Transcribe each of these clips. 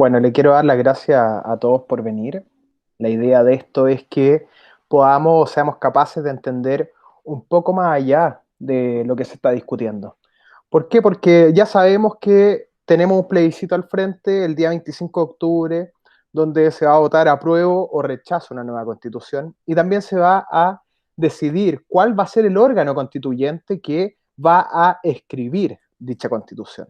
Bueno, le quiero dar las gracias a todos por venir. La idea de esto es que podamos o seamos capaces de entender un poco más allá de lo que se está discutiendo. ¿Por qué? Porque ya sabemos que tenemos un plebiscito al frente el día 25 de octubre, donde se va a votar apruebo o rechazo una nueva constitución, y también se va a decidir cuál va a ser el órgano constituyente que va a escribir dicha constitución.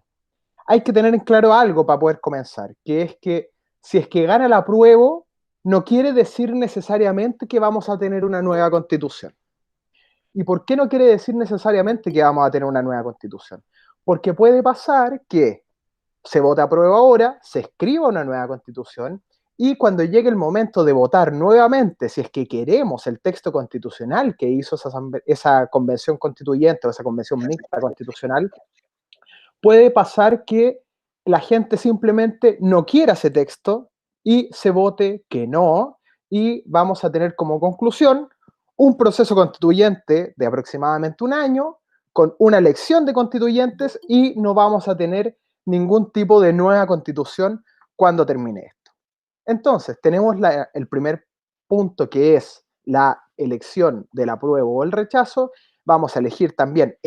Hay que tener en claro algo para poder comenzar, que es que si es que gana el apruebo, no quiere decir necesariamente que vamos a tener una nueva constitución. ¿Y por qué no quiere decir necesariamente que vamos a tener una nueva constitución? Porque puede pasar que se vote apruebo ahora, se escriba una nueva constitución y cuando llegue el momento de votar nuevamente, si es que queremos el texto constitucional que hizo esa convención constituyente o esa convención mixta constitucional, puede pasar que la gente simplemente no quiera ese texto y se vote que no, y vamos a tener como conclusión un proceso constituyente de aproximadamente un año, con una elección de constituyentes, y no vamos a tener ningún tipo de nueva constitución cuando termine esto. Entonces, tenemos el primer punto, que es la elección del apruebo o el rechazo. Vamos a elegir también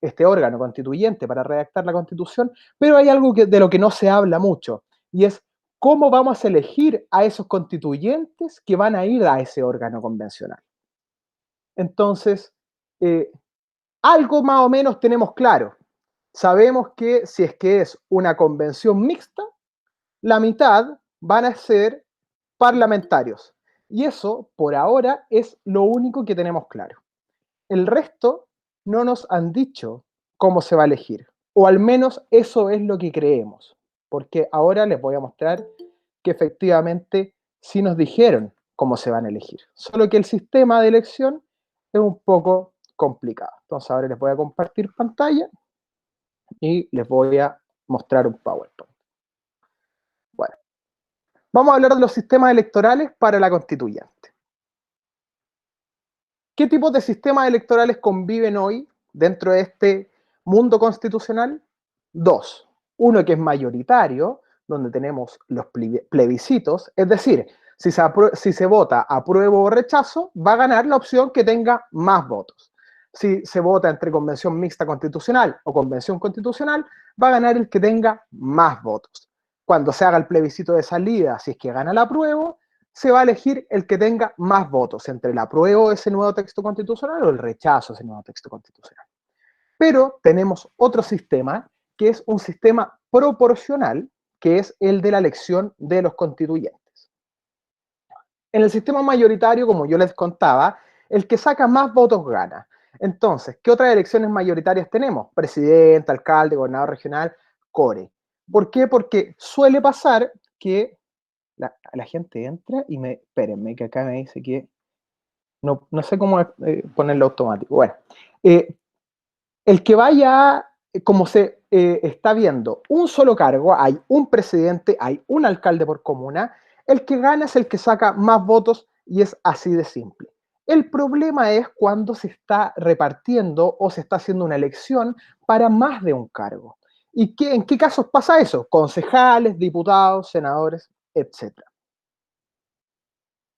este órgano constituyente para redactar la constitución, pero hay algo de lo que no se habla mucho, y es cómo vamos a elegir a esos constituyentes que van a ir a ese órgano convencional. Entonces, eh, algo más o menos tenemos claro. Sabemos que si es que es una convención mixta, la mitad van a ser parlamentarios. Y eso, por ahora, es lo único que tenemos claro. El resto no nos han dicho cómo se va a elegir, o al menos eso es lo que creemos, porque ahora les voy a mostrar que efectivamente sí nos dijeron cómo se van a elegir, solo que el sistema de elección es un poco complicado. Entonces ahora les voy a compartir pantalla y les voy a mostrar un PowerPoint. Bueno, vamos a hablar de los sistemas electorales para la constituyente. ¿Qué tipos de sistemas electorales conviven hoy dentro de este mundo constitucional? Dos. Uno que es mayoritario, donde tenemos los plebiscitos, es decir, si se vota apruebo o rechazo, va a ganar la opción que tenga más votos. Si se vota entre convención mixta constitucional o convención constitucional, va a ganar el que tenga más votos. Cuando se haga el plebiscito de salida, si es que gana el apruebo, se va a elegir el que tenga más votos entre el apruebo de ese nuevo texto constitucional o el rechazo de ese nuevo texto constitucional. Pero tenemos otro sistema, que es un sistema proporcional, que es el de la elección de los constituyentes. En el sistema mayoritario, como yo les contaba, el que saca más votos gana. Entonces, ¿qué otras elecciones mayoritarias tenemos? Presidente, alcalde, gobernador regional, core. ¿Por qué? Porque suele pasar que la gente entra y espérenme, que acá me dice que no sé cómo ponerlo automático. Bueno, eh, el que vaya, como se está viendo, un solo cargo, hay un presidente, hay un alcalde por comuna, el que gana es el que saca más votos y es así de simple. El problema es cuando se está repartiendo o se está haciendo una elección para más de un cargo. ¿Y en qué casos pasa eso? Concejales, diputados, senadores, etc.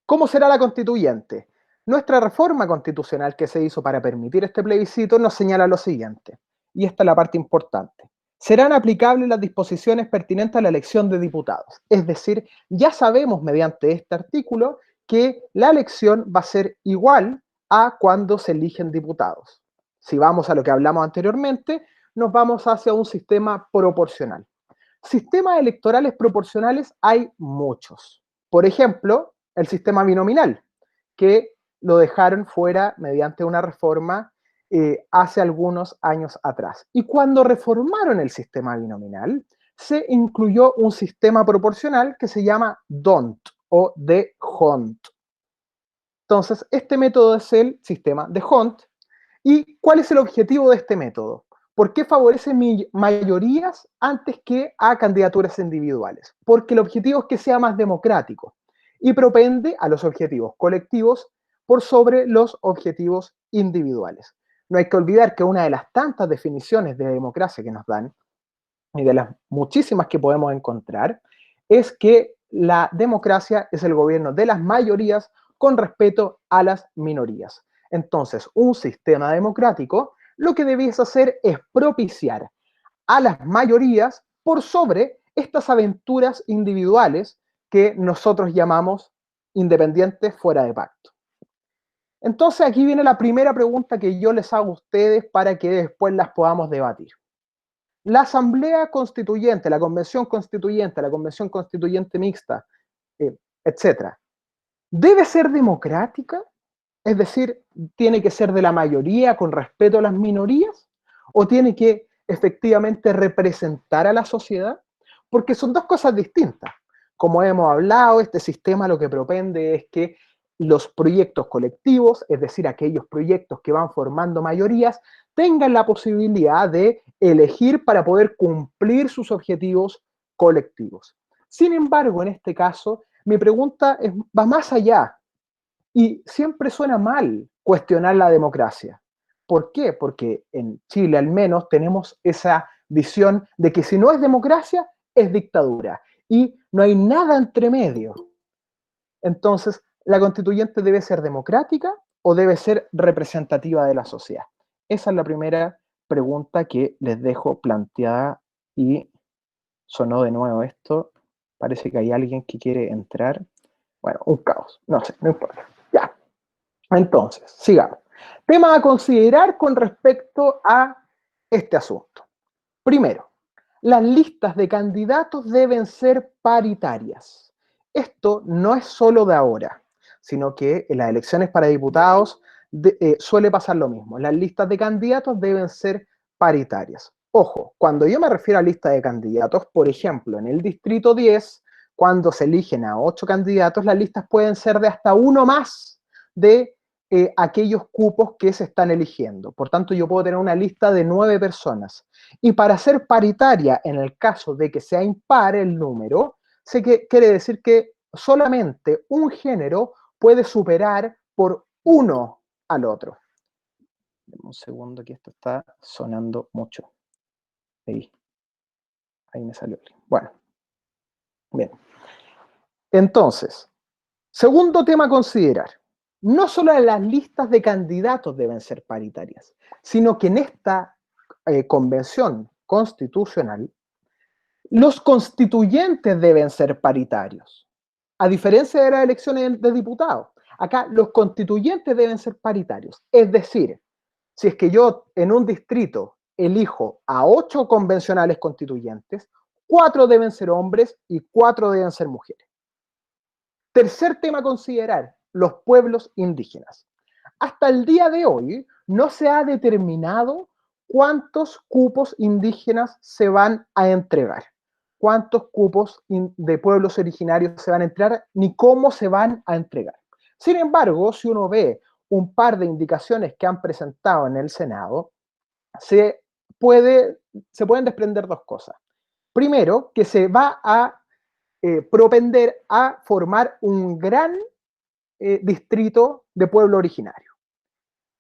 ¿Cómo será la constituyente? Nuestra reforma constitucional que se hizo para permitir este plebiscito nos señala lo siguiente, y esta es la parte importante. Serán aplicables las disposiciones pertinentes a la elección de diputados. Es decir, ya sabemos mediante este artículo que la elección va a ser igual a cuando se eligen diputados. Si vamos a lo que hablamos anteriormente, nos vamos hacia un sistema proporcional. Sistemas electorales proporcionales hay muchos. Por ejemplo, el sistema binominal, que lo dejaron fuera mediante una reforma hace algunos años atrás. Y cuando reformaron el sistema binominal, se incluyó un sistema proporcional que se llama DONT o de Hont. Entonces, este método es el sistema de Hont. ¿Y cuál es el objetivo de este método? ¿Por qué favorece mayorías antes que a candidaturas individuales? Porque el objetivo es que sea más democrático y propende a los objetivos colectivos por sobre los objetivos individuales. No hay que olvidar que una de las tantas definiciones de democracia que nos dan, y de las muchísimas que podemos encontrar, es que la democracia es el gobierno de las mayorías con respeto a las minorías. Entonces, un sistema democrático lo que debiese hacer es propiciar a las mayorías por sobre estas aventuras individuales que nosotros llamamos independientes fuera de pacto. Entonces aquí viene la primera pregunta que yo les hago a ustedes para que después las podamos debatir. La Asamblea Constituyente, la Convención Constituyente Mixta, etcétera, ¿debe ser democrática? Es decir, ¿tiene que ser de la mayoría con respeto a las minorías? ¿O tiene que efectivamente representar a la sociedad? Porque son dos cosas distintas. Como hemos hablado, este sistema lo que propende es que los proyectos colectivos, es decir, aquellos proyectos que van formando mayorías, tengan la posibilidad de elegir para poder cumplir sus objetivos colectivos. Sin embargo, en este caso, mi pregunta va más allá. Y siempre suena mal cuestionar la democracia. ¿Por qué? Porque en Chile al menos tenemos esa visión de que si no es democracia, es dictadura. Y no hay nada entre medio. Entonces, ¿la constituyente debe ser democrática o debe ser representativa de la sociedad? Esa es la primera pregunta que les dejo planteada y sonó de nuevo esto. Parece que hay alguien que quiere entrar. Bueno, un caos. No sé, no importa. Ya. Entonces, sigamos. Tema a considerar con respecto a este asunto. Primero, las listas de candidatos deben ser paritarias. Esto no es solo de ahora, sino que en las elecciones para diputados suele pasar lo mismo. Las listas de candidatos deben ser paritarias. Ojo, cuando yo me refiero a lista de candidatos, por ejemplo, en el distrito 10, cuando se eligen a 8 candidatos, las listas pueden ser de hasta uno más de aquellos cupos que se están eligiendo. Por tanto, yo puedo tener una lista de 9 personas. Y para ser paritaria, en el caso de que sea impar el número, quiere decir que solamente un género puede superar por uno al otro. Dame un segundo que esto está sonando mucho. Ahí me salió. Bueno, bien. Entonces, segundo tema a considerar. No solo las listas de candidatos deben ser paritarias, sino que en esta convención constitucional, los constituyentes deben ser paritarios. A diferencia de las elecciones de diputados, acá los constituyentes deben ser paritarios. Es decir, si es que yo en un distrito elijo a 8 convencionales constituyentes, 4 deben ser hombres y 4 deben ser mujeres. Tercer tema a considerar, los pueblos indígenas. Hasta el día de hoy no se ha determinado cuántos cupos indígenas se van a entregar, cuántos cupos de pueblos originarios se van a entregar, ni cómo se van a entregar. Sin embargo, si uno ve un par de indicaciones que han presentado en el Senado, se pueden desprender dos cosas. Primero, que se va a propender a formar un gran distrito de pueblo originario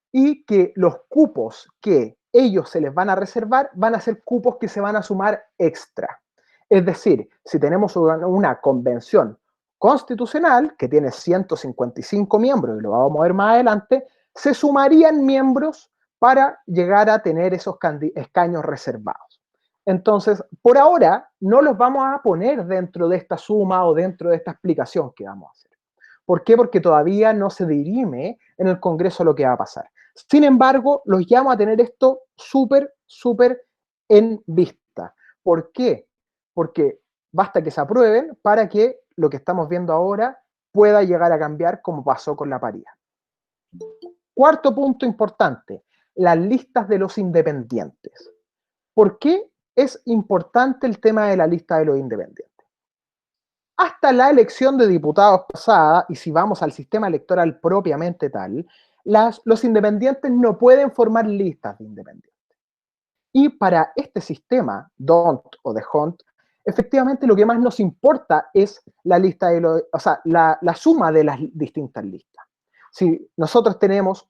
y que los cupos que ellos se les van a reservar van a ser cupos que se van a sumar extra. Es decir, si tenemos una convención constitucional que tiene 155 miembros, y lo vamos a ver más adelante, se sumarían miembros para llegar a tener esos escaños reservados. Entonces, por ahora, no los vamos a poner dentro de esta suma o dentro de esta explicación que vamos a hacer. ¿Por qué? Porque todavía no se dirime en el Congreso lo que va a pasar. Sin embargo, los llamo a tener esto súper en vista. ¿Por qué? Porque basta que se aprueben para que lo que estamos viendo ahora pueda llegar a cambiar como pasó con la paridad. Cuarto punto importante, las listas de los independientes. ¿Por qué es importante el tema de la lista de los independientes? Hasta la elección de diputados pasada, y si vamos al sistema electoral propiamente tal, los independientes no pueden formar listas de independientes. Y para este sistema, DONT o de Hunt, efectivamente lo que más nos importa es la lista de la suma de las distintas listas. Si nosotros tenemos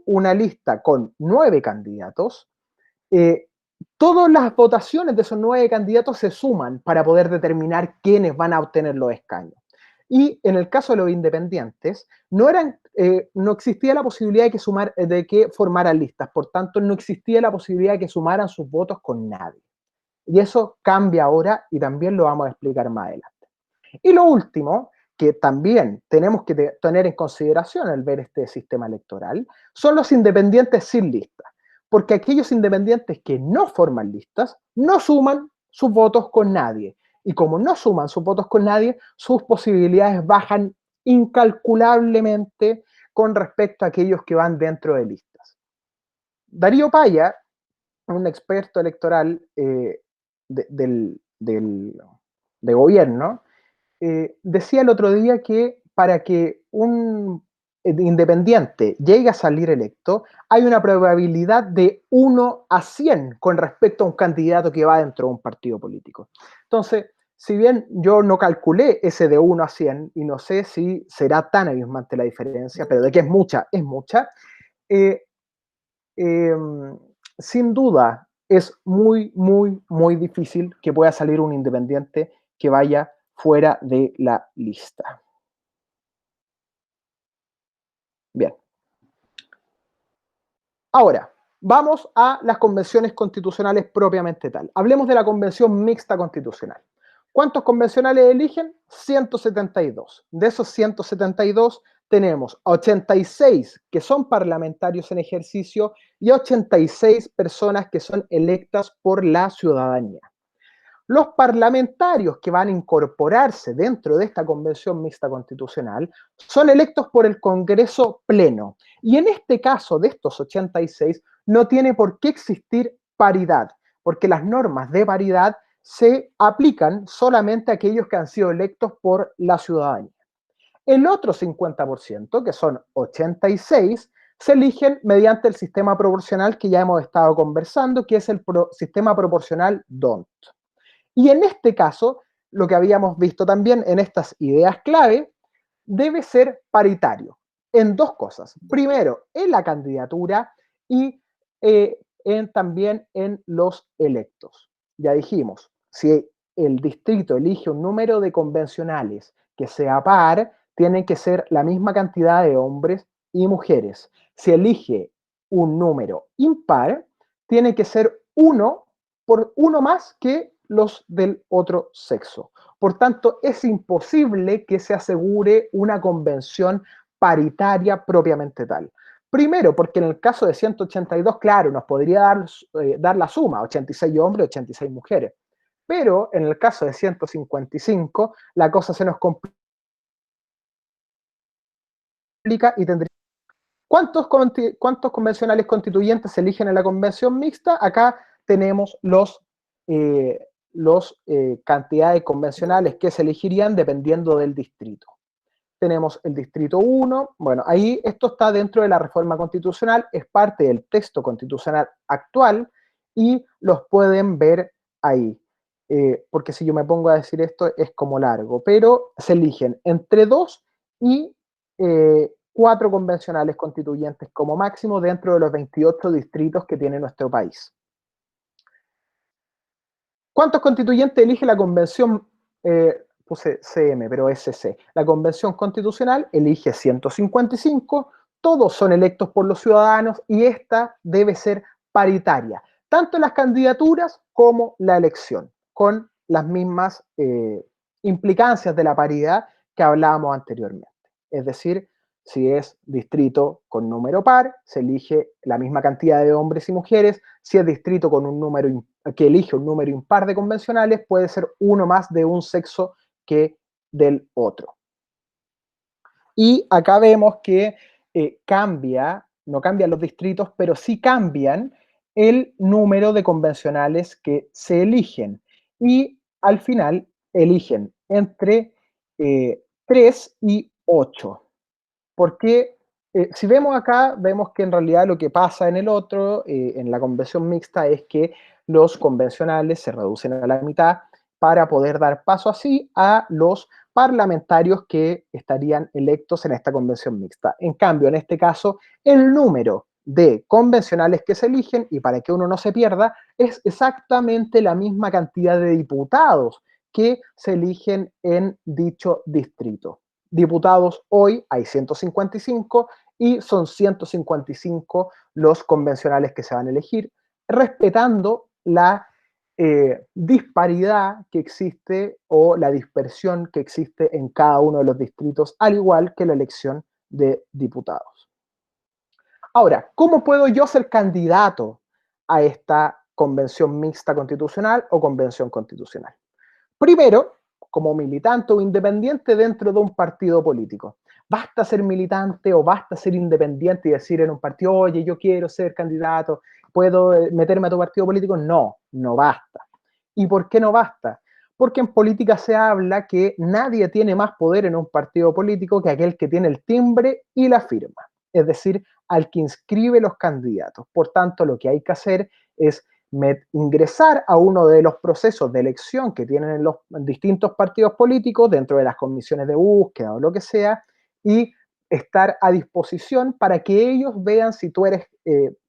una lista con 9 candidatos, todas las votaciones de esos 9 candidatos se suman para poder determinar quiénes van a obtener los escaños. Y en el caso de los independientes, no existía la posibilidad de que formaran listas, por tanto, no existía la posibilidad de que sumaran sus votos con nadie. Y eso cambia ahora y también lo vamos a explicar más adelante. Y lo último, que también tenemos que tener en consideración al ver este sistema electoral, son los independientes sin lista. Porque aquellos independientes que no forman listas no suman sus votos con nadie. Y como no suman sus votos con nadie, sus posibilidades bajan incalculablemente con respecto a aquellos que van dentro de listas. Darío Paya, un experto electoral de gobierno, decía el otro día que para que un independiente llegue a salir electo, hay una probabilidad de 1 a 100 con respecto a un candidato que va dentro de un partido político. Entonces, si bien yo no calculé ese de 1 a 100 y no sé si será tan abismante la diferencia, pero de que es mucha, eh, eh, sin duda es muy, muy, muy difícil que pueda salir un independiente que vaya fuera de la lista. Bien. Ahora, vamos a las convenciones constitucionales propiamente tal. Hablemos de la convención mixta constitucional. ¿Cuántos convencionales eligen? 172. De esos 172 tenemos 86 que son parlamentarios en ejercicio y 86 personas que son electas por la ciudadanía. Los parlamentarios que van a incorporarse dentro de esta convención mixta constitucional son electos por el Congreso Pleno. Y en este caso de estos 86 no tiene por qué existir paridad, porque las normas de paridad se aplican solamente a aquellos que han sido electos por la ciudadanía. El otro 50%, que son 86, se eligen mediante el sistema proporcional que ya hemos estado conversando, que es el sistema proporcional D'Hondt. Y en este caso, lo que habíamos visto también en estas ideas clave, debe ser paritario en dos cosas. Primero, en la candidatura y también en los electos. Ya dijimos, si el distrito elige un número de convencionales que sea par, tienen que ser la misma cantidad de hombres y mujeres. Si elige un número impar, tiene que ser uno más que los del otro sexo. Por tanto, es imposible que se asegure una convención paritaria propiamente tal. Primero, porque en el caso de 182, claro, nos podría dar la suma, 86 hombres, 86 mujeres. Pero en el caso de 155, la cosa se nos complica y tendría... ¿Cuántos convencionales constituyentes se eligen en la convención mixta? Acá tenemos cantidades convencionales que se elegirían dependiendo del distrito. Tenemos el distrito 1, bueno, ahí esto está dentro de la reforma constitucional, es parte del texto constitucional actual y los pueden ver ahí. Porque si yo me pongo a decir esto es como largo, pero se eligen entre 2 y 4 convencionales constituyentes como máximo dentro de los 28 distritos que tiene nuestro país. ¿Cuántos constituyentes elige la convención? Puse CM, pero es CC. La convención constitucional elige 155, todos son electos por los ciudadanos y esta debe ser paritaria, tanto en las candidaturas como la elección, con las mismas implicancias de la paridad que hablábamos anteriormente. Es decir, si es distrito con número par, se elige la misma cantidad de hombres y mujeres. Si es distrito con un número que elige un número impar de convencionales, puede ser uno más de un sexo que del otro. Y acá vemos que no cambian los distritos, pero sí cambian el número de convencionales que se eligen. Y al final eligen entre 3 y 8. Porque si vemos acá, vemos que en realidad lo que pasa en el otro, en la convención mixta, es que los convencionales se reducen a la mitad para poder dar paso así a los parlamentarios que estarían electos en esta convención mixta. En cambio, en este caso, el número de convencionales que se eligen, y para que uno no se pierda, es exactamente la misma cantidad de diputados que se eligen en dicho distrito. Diputados hoy hay 155 y son 155 los convencionales que se van a elegir, respetando la disparidad que existe o la dispersión que existe en cada uno de los distritos, al igual que la elección de diputados. Ahora, ¿cómo puedo yo ser candidato a esta convención mixta constitucional o convención constitucional? Primero, como militante o independiente dentro de un partido político. Basta ser militante o basta ser independiente y decir en un partido, oye, yo quiero ser candidato, ¿puedo meterme a tu partido político? No, no basta. ¿Y por qué no basta? Porque en política se habla que nadie tiene más poder en un partido político que aquel que tiene el timbre y la firma, es decir, al que inscribe los candidatos. Por tanto, lo que hay que hacer es ingresar a uno de los procesos de elección que tienen en los distintos partidos políticos, dentro de las comisiones de búsqueda o lo que sea, y estar a disposición para que ellos vean si tú eres,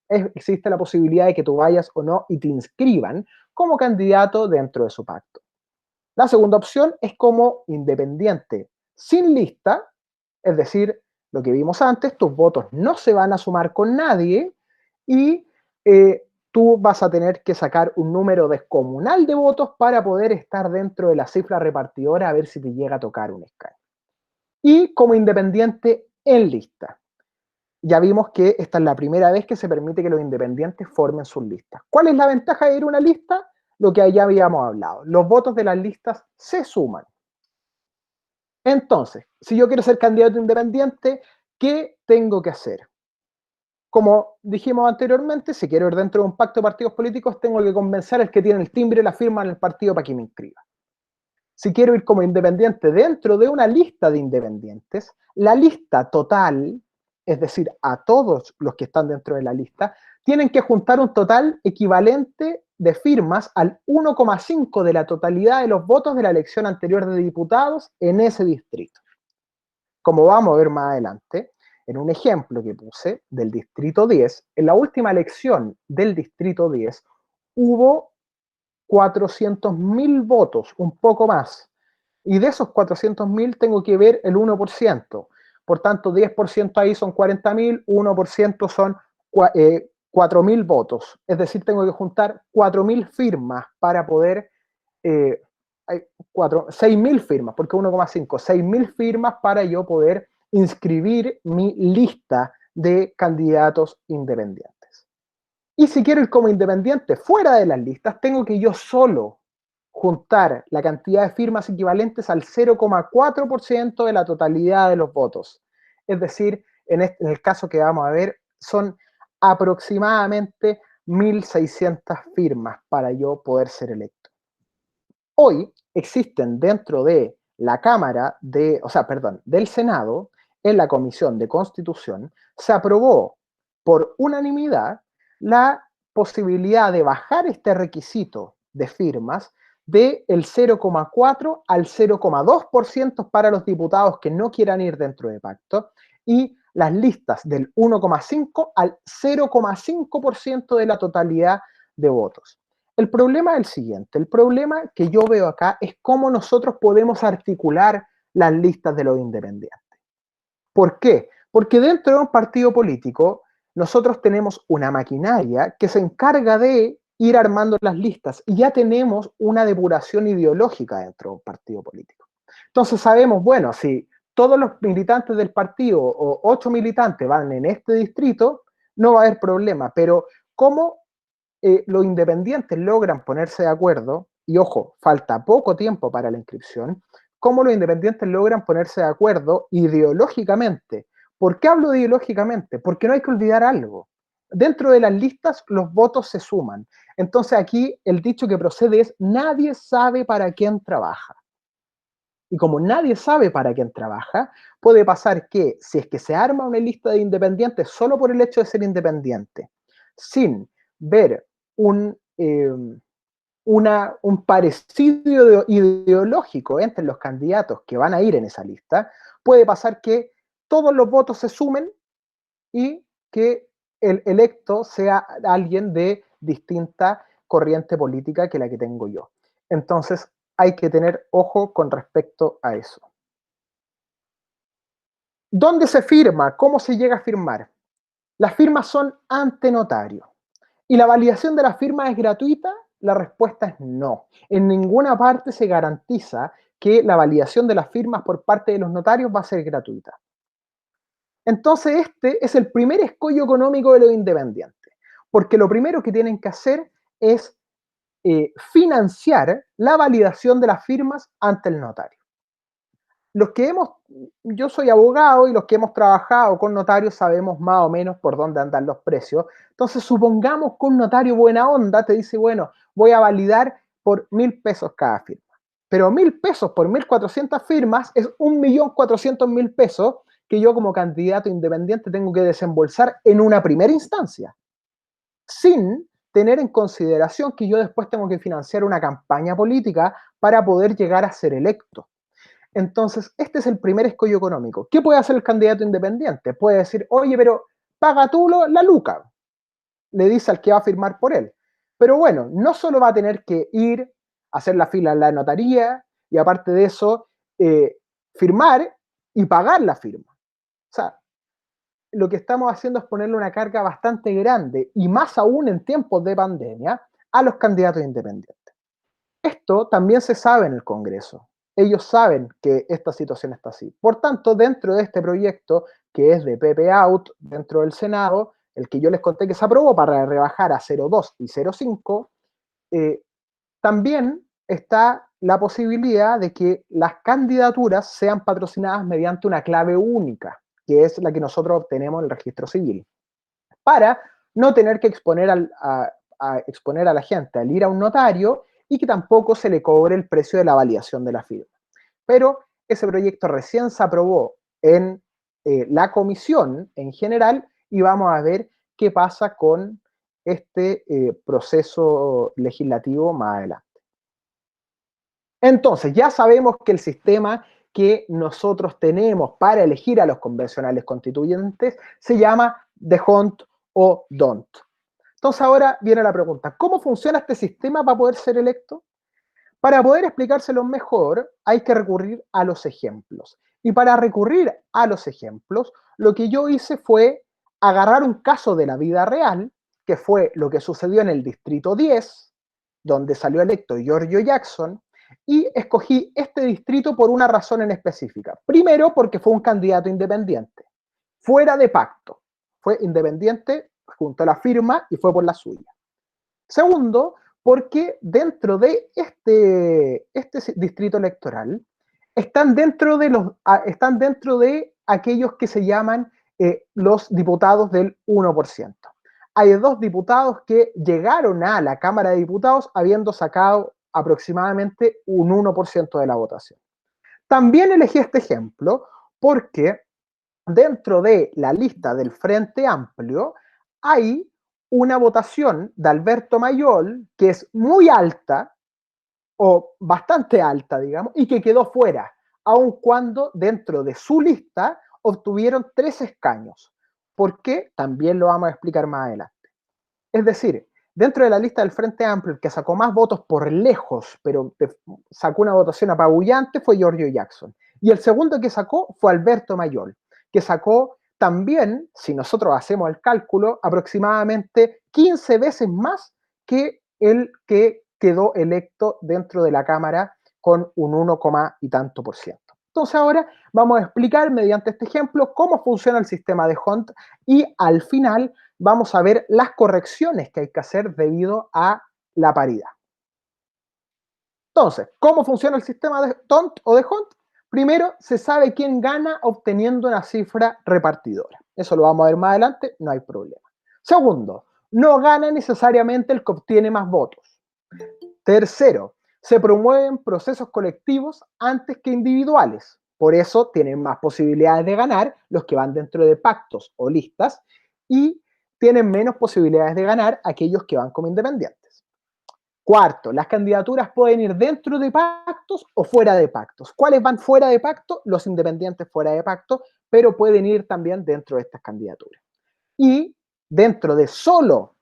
existe la posibilidad de que tú vayas o no y te inscriban como candidato dentro de su pacto. La segunda opción es como independiente sin lista, es decir, lo que vimos antes, tus votos no se van a sumar con nadie y tú vas a tener que sacar un número descomunal de votos para poder estar dentro de la cifra repartidora a ver si te llega a tocar un escaño. Y como independiente en lista. Ya vimos que esta es la primera vez que se permite que los independientes formen sus listas. ¿Cuál es la ventaja de ir a una lista? Lo que ya habíamos hablado. Los votos de las listas se suman. Entonces, si yo quiero ser candidato independiente, ¿qué tengo que hacer? Como dijimos anteriormente, si quiero ir dentro de un pacto de partidos políticos, tengo que convencer al que tiene el timbre y la firma en el partido para que me inscriba. Si quiero ir como independiente dentro de una lista de independientes, la lista total, es decir, a todos los que están dentro de la lista, tienen que juntar un total equivalente de firmas al 1,5 de la totalidad de los votos de la elección anterior de diputados en ese distrito. Como vamos a ver más adelante, en un ejemplo que puse del distrito 10, en la última elección del distrito 10 hubo 400.000 votos, un poco más. Y de esos 400.000 tengo que ver el 1%. Por tanto, 10% ahí son 40.000, 1% son 4.000 votos. Es decir, tengo que juntar 4.000 firmas para poder, 6.000 firmas, porque 1,5, 6.000 firmas para yo poder inscribir mi lista de candidatos independientes. Y si quiero ir como independiente fuera de las listas, tengo que yo solo juntar la cantidad de firmas equivalentes al 0,4% de la totalidad de los votos. Es decir, en el caso que vamos a ver, son aproximadamente 1.600 firmas para yo poder ser electo. Hoy existen dentro de la Cámara del Senado, en la Comisión de Constitución, se aprobó por unanimidad la posibilidad de bajar este requisito de firmas del 0,4 al 0,2% para los diputados que no quieran ir dentro de pacto y las listas del 1,5 al 0,5% de la totalidad de votos. El problema es el siguiente, el problema que yo veo acá es cómo nosotros podemos articular las listas de los independientes. ¿Por qué? Porque dentro de un partido político nosotros tenemos una maquinaria que se encarga de ir armando las listas y ya tenemos una depuración ideológica dentro de un partido político. Entonces sabemos, bueno, si todos los militantes del partido o 8 militantes van en este distrito, no va a haber problema, pero ¿cómo los independientes logran ponerse de acuerdo? Y ojo, falta poco tiempo para la inscripción. ¿Cómo los independientes logran ponerse de acuerdo ideológicamente? ¿Por qué hablo de ideológicamente? Porque no hay que olvidar algo. Dentro de las listas los votos se suman. Entonces aquí el dicho que procede es nadie sabe para quién trabaja. Y como nadie sabe para quién trabaja, puede pasar que si es que se arma una lista de independientes solo por el hecho de ser independiente, sin ver un parecido ideológico entre los candidatos que van a ir en esa lista, puede pasar que todos los votos se sumen y que el electo sea alguien de distinta corriente política que la que tengo yo. Entonces, hay que tener ojo con respecto a eso. ¿Dónde se firma? ¿Cómo se llega a firmar? Las firmas son ante notario. ¿Y la validación de la firma es gratuita? La respuesta es no. En ninguna parte se garantiza que la validación de las firmas por parte de los notarios va a ser gratuita. Entonces, este es el primer escollo económico de los independientes, porque lo primero que tienen que hacer es financiar la validación de las firmas ante el notario. Los que yo soy abogado y los que hemos trabajado con notarios sabemos más o menos por dónde andan los precios. Entonces, supongamos que un notario buena onda te dice, bueno, voy a validar por 1.000 pesos cada firma. Pero 1.000 pesos por 1.400 firmas es 1.400.000 pesos que yo como candidato independiente tengo que desembolsar en una primera instancia, sin tener en consideración que yo después tengo que financiar una campaña política para poder llegar a ser electo. Entonces, este es el primer escollo económico. ¿Qué puede hacer el candidato independiente? Puede decir, oye, pero paga tú la luca, le dice al que va a firmar por él. Pero bueno, no solo va a tener que ir a hacer la fila en la notaría y aparte de eso, firmar y pagar la firma. O sea, lo que estamos haciendo es ponerle una carga bastante grande y más aún en tiempos de pandemia a los candidatos independientes. Esto también se sabe en el Congreso. Ellos saben que esta situación está así. Por tanto, dentro de este proyecto, que es de Pepe Out, dentro del Senado, el que yo les conté que se aprobó para rebajar a 0,2 y 0,5, también está la posibilidad de que las candidaturas sean patrocinadas mediante una clave única, que es la que nosotros obtenemos en el registro civil, para no tener que exponer exponer a la gente al ir a un notario y que tampoco se le cobre el precio de la validación de la firma. Pero ese proyecto recién se aprobó en la comisión en general y vamos a ver qué pasa con este proceso legislativo más adelante. Entonces, ya sabemos que el sistema que nosotros tenemos para elegir a los convencionales constituyentes se llama the hunt o don't. Entonces ahora viene la pregunta, ¿cómo funciona este sistema para poder ser electo? Para poder explicárselo mejor, hay que recurrir a los ejemplos. Y para recurrir a los ejemplos, lo que yo hice fue agarrar un caso de la vida real, que fue lo que sucedió en el Distrito 10, donde salió electo Giorgio Jackson, y escogí este distrito por una razón en específica. Primero, porque fue un candidato independiente, fuera de pacto. Fue independiente junto a la firma y fue por la suya. Segundo, porque dentro de este distrito electoral están dentro de aquellos que se llaman los diputados del 1%. Hay dos diputados que llegaron a la Cámara de Diputados habiendo sacado aproximadamente un 1% de la votación. También elegí este ejemplo porque dentro de la lista del Frente Amplio hay una votación de Alberto Mayol que es muy alta, o bastante alta, digamos, y que quedó fuera, aun cuando dentro de su lista obtuvieron 3 escaños. ¿Por qué? También lo vamos a explicar más adelante. Es decir, dentro de la lista del Frente Amplio, el que sacó más votos por lejos, pero sacó una votación apabullante, fue Giorgio Jackson. Y el segundo que sacó fue Alberto Mayol, que sacó también, si nosotros hacemos el cálculo, aproximadamente 15 veces más que el que quedó electo dentro de la Cámara con un 1, y tanto por ciento. Entonces ahora vamos a explicar mediante este ejemplo cómo funciona el sistema de Hunt y al final vamos a ver las correcciones que hay que hacer debido a la paridad. Entonces, ¿cómo funciona el sistema de Tont o de Hunt? Primero, se sabe quién gana obteniendo una cifra repartidora. Eso lo vamos a ver más adelante, no hay problema. Segundo, no gana necesariamente el que obtiene más votos. Tercero, se promueven procesos colectivos antes que individuales. Por eso tienen más posibilidades de ganar los que van dentro de pactos o listas y tienen menos posibilidades de ganar aquellos que van como independientes. Cuarto, las candidaturas pueden ir dentro de pactos o fuera de pactos. ¿Cuáles van fuera de pacto? Los independientes fuera de pacto, pero pueden ir también dentro de estas candidaturas. Y dentro de solo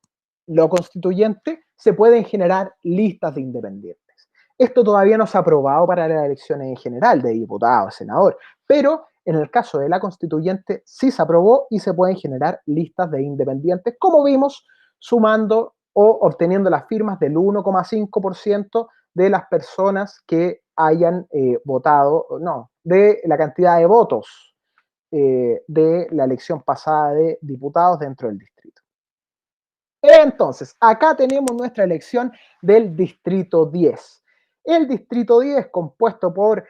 lo constituyente, se pueden generar listas de independientes. Esto todavía no se ha aprobado para las elecciones en general de diputados, senador, pero en el caso de la constituyente sí se aprobó y se pueden generar listas de independientes, como vimos, sumando o obteniendo las firmas del 1,5% de las personas que hayan votado, no, de la cantidad de votos de la elección pasada de diputados dentro del distrito. Entonces, acá tenemos nuestra elección del distrito 10. El distrito 10, compuesto por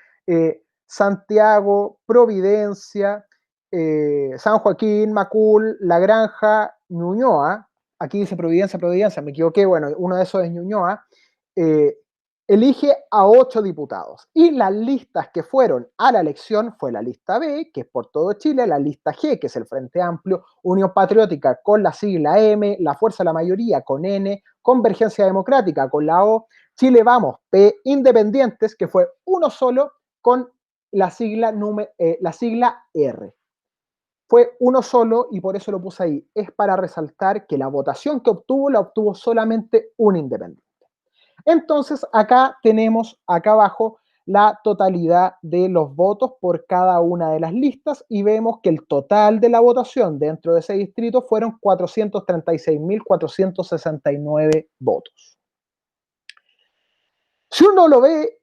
Santiago, Providencia, San Joaquín, Macul, La Granja, Ñuñoa. Aquí dice Providencia, Providencia, me equivoqué, bueno, uno de esos es Ñuñoa. eh, Elige a 8 diputados. Y las listas que fueron a la elección fue la lista B, que es por todo Chile, la lista G, que es el Frente Amplio, Unión Patriótica con la sigla M, la Fuerza de la Mayoría con N, Convergencia Democrática con la O, Chile Vamos, P, Independientes, que fue uno solo, con la sigla R. Fue uno solo y por eso lo puse ahí. Es para resaltar que la votación que obtuvo la obtuvo solamente un independiente. Entonces, acá tenemos, acá abajo, la totalidad de los votos por cada una de las listas y vemos que el total de la votación dentro de ese distrito fueron 436.469 votos. Si uno lo ve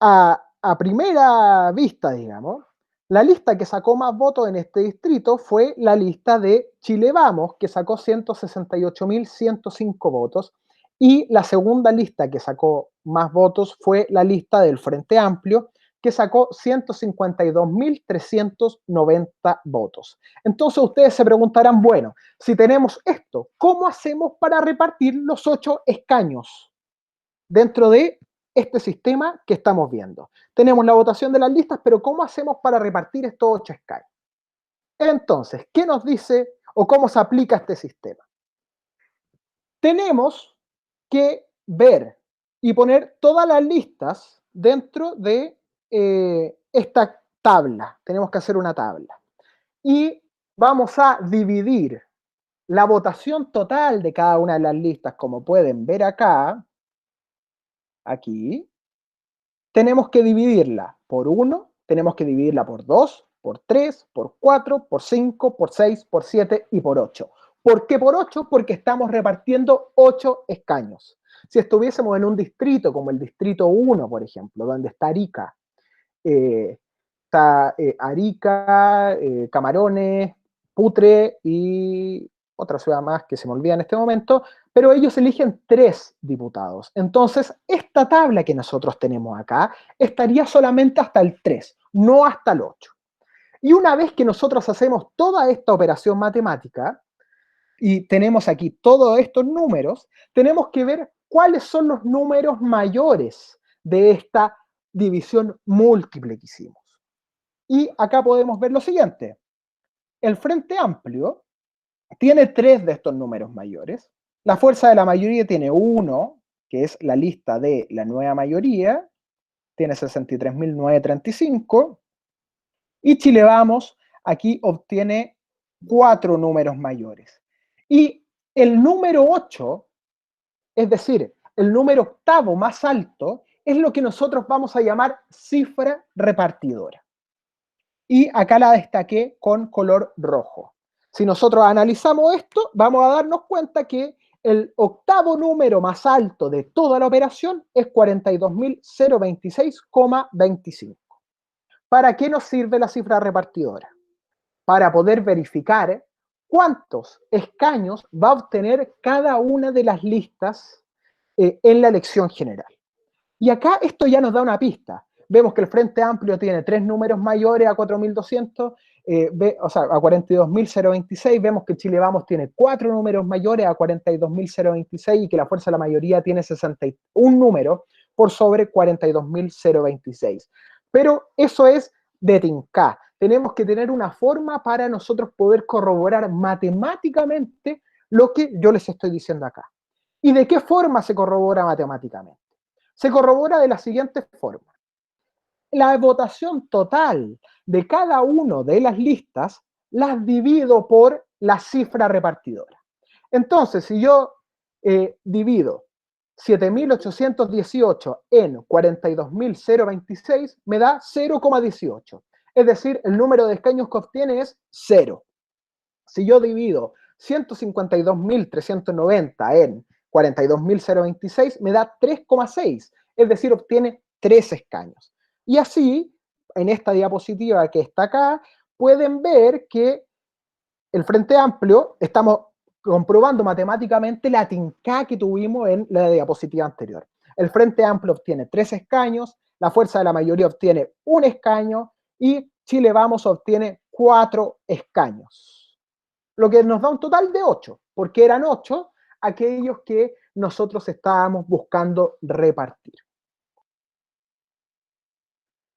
a primera vista, digamos, la lista que sacó más votos en este distrito fue la lista de Chile Vamos, que sacó 168.105 votos, y la segunda lista que sacó más votos fue la lista del Frente Amplio, que sacó 152.390 votos. Entonces ustedes se preguntarán, bueno, si tenemos esto, ¿cómo hacemos para repartir los 8 escaños dentro de este sistema que estamos viendo? Tenemos la votación de las listas, pero ¿cómo hacemos para repartir estos 8 escaños? Entonces, ¿qué nos dice o cómo se aplica este sistema? Tenemos que ver y poner todas las listas dentro de esta tabla. Tenemos que hacer una tabla. Y vamos a dividir la votación total de cada una de las listas, como pueden ver acá, aquí. Tenemos que dividirla por 1, tenemos que dividirla por 2, por 3, por 4, por 5, por 6, por 7 y por 8. ¿Por qué por 8? Porque estamos repartiendo 8 escaños. Si estuviésemos en un distrito como el distrito 1, por ejemplo, donde está Arica, Camarones, Putre y otra ciudad más que se me olvida en este momento, pero ellos eligen 3 diputados. Entonces, esta tabla que nosotros tenemos acá estaría solamente hasta el 3, no hasta el 8. Y una vez que nosotros hacemos toda esta operación matemática y tenemos aquí todos estos números, tenemos que ver cuáles son los números mayores de esta división múltiple que hicimos. Y acá podemos ver lo siguiente. El Frente Amplio tiene 3 de estos números mayores. La Fuerza de la Mayoría tiene 1, que es la lista de la nueva mayoría, tiene 63.935. Y Chile Vamos aquí obtiene 4 números mayores. Y el número 8, es decir, el número octavo más alto, es lo que nosotros vamos a llamar cifra repartidora. Y acá la destaqué con color rojo. Si nosotros analizamos esto, vamos a darnos cuenta que el octavo número más alto de toda la operación es 42.026,25. ¿Para qué nos sirve la cifra repartidora? Para poder verificar cuántos escaños va a obtener cada una de las listas en la elección general. Y acá esto ya nos da una pista. Vemos que el Frente Amplio tiene 3 números mayores a 4.200, o sea, a 42.026. Vemos que Chile Vamos tiene 4 números mayores a 42.026 y que la Fuerza de la Mayoría tiene 61 números por sobre 42.026. Pero eso es de tinca. Tenemos que tener una forma para nosotros poder corroborar matemáticamente lo que yo les estoy diciendo acá. ¿Y de qué forma se corrobora matemáticamente? Se corrobora de la siguiente forma. La votación total de cada una de las listas las divido por la cifra repartidora. Entonces, si yo divido 7.818 en 42.026, me da 0,18. Es decir, el número de escaños que obtiene es 0. Si yo divido 152.390 en 42.026, me da 3,6. Es decir, obtiene 3 escaños. Y así, en esta diapositiva que está acá, pueden ver que el Frente Amplio, estamos comprobando matemáticamente la tincada que tuvimos en la diapositiva anterior. El Frente Amplio obtiene 3 escaños, la Fuerza de la Mayoría obtiene 1 escaño y Chile Vamos obtiene 4 escaños. Lo que nos da un total de 8, porque eran 8 aquellos que nosotros estábamos buscando repartir.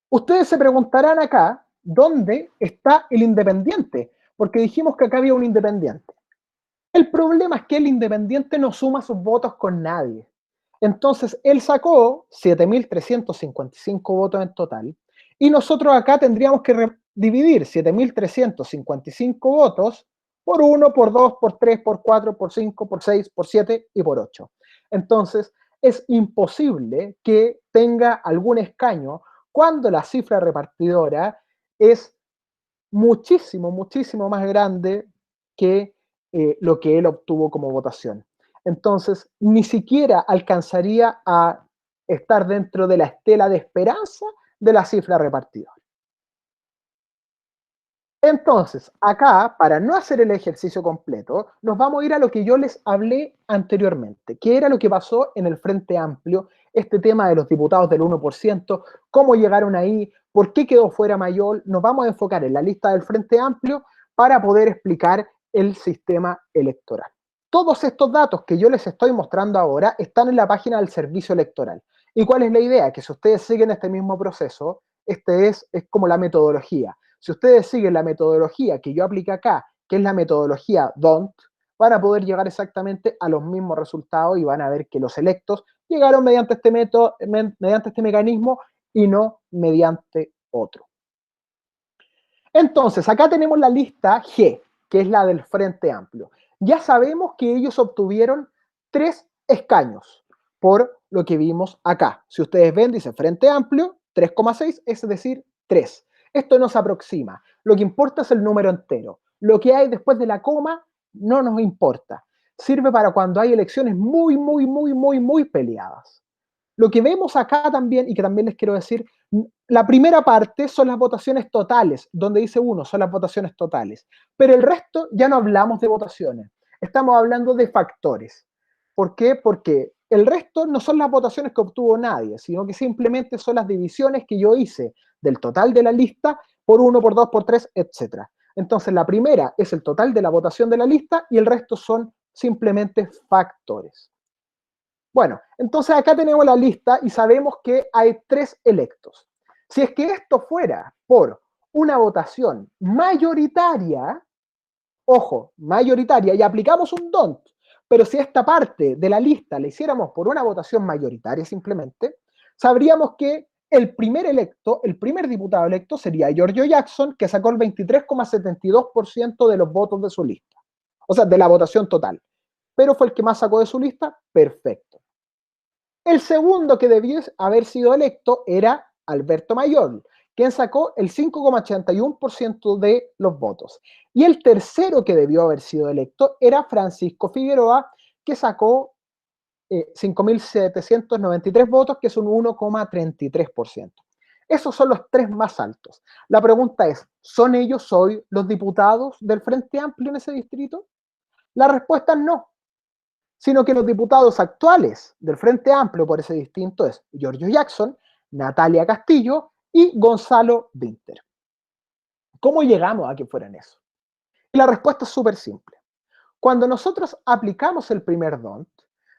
Ustedes se preguntarán acá, ¿dónde está el independiente? Porque dijimos que acá había un independiente. El problema es que el independiente no suma sus votos con nadie. Entonces, él sacó 7.355 votos en total, y nosotros acá tendríamos que dividir 7.355 votos por 1, por 2, por 3, por 4, por 5, por 6, por 7 y por 8. Entonces, es imposible que tenga algún escaño cuando la cifra repartidora es muchísimo, muchísimo más grande que lo que él obtuvo como votación. Entonces, ni siquiera alcanzaría a estar dentro de la estela de esperanza de la cifra repartidora. Entonces, acá, para no hacer el ejercicio completo, nos vamos a ir a lo que yo les hablé anteriormente, que era lo que pasó en el Frente Amplio, este tema de los diputados del 1%, cómo llegaron ahí, por qué quedó fuera Mayol. Nos vamos a enfocar en la lista del Frente Amplio para poder explicar el sistema electoral. Todos estos datos que yo les estoy mostrando ahora están en la página del Servicio Electoral. ¿Y cuál es la idea? Que si ustedes siguen este mismo proceso, es como la metodología. Si ustedes siguen la metodología que yo apliqué acá, que es la metodología DONT, van a poder llegar exactamente a los mismos resultados y van a ver que los electos llegaron mediante este método, mediante este mecanismo y no mediante otro. Entonces, acá tenemos la lista G, que es la del Frente Amplio. Ya sabemos que ellos obtuvieron 3 escaños, por lo que vimos acá. Si ustedes ven, dice Frente Amplio, 3,6, es decir, 3. Esto nos aproxima. Lo que importa es el número entero. Lo que hay después de la coma no nos importa. Sirve para cuando hay elecciones muy peleadas. Lo que vemos acá también, y que también les quiero decir, la primera parte son las votaciones totales, donde dice 1, son las votaciones totales. Pero el resto ya no hablamos de votaciones, estamos hablando de factores. ¿Por qué? Porque el resto no son las votaciones que obtuvo nadie, sino que simplemente son las divisiones que yo hice del total de la lista por 1, por 2, por 3, etc. Entonces la primera es el total de la votación de la lista y el resto son simplemente factores. Bueno, entonces acá tenemos la lista y sabemos que hay 3 electos. Si es que esto fuera por una votación mayoritaria, ojo, mayoritaria, y aplicamos un DONT, pero si esta parte de la lista la hiciéramos por una votación mayoritaria simplemente, sabríamos que el primer electo, el primer diputado electo sería Giorgio Jackson, que sacó el 23,72% de los votos de su lista, o sea, de la votación total. Pero fue el que más sacó de su lista, perfecto. El segundo que debió haber sido electo era Alberto Mayol, quien sacó el 5,81% de los votos. Y el tercero que debió haber sido electo era Francisco Figueroa, que sacó 5.793 votos, que es un 1,33%. Esos son los 3 más altos. La pregunta es, ¿son ellos hoy los diputados del Frente Amplio en ese distrito? La respuesta es no, sino que los diputados actuales del Frente Amplio por ese distinto es Giorgio Jackson, Natalia Castillo y Gonzalo Vinter. ¿Cómo llegamos a que fueran eso? Y la respuesta es súper simple. Cuando nosotros aplicamos el primer DONT,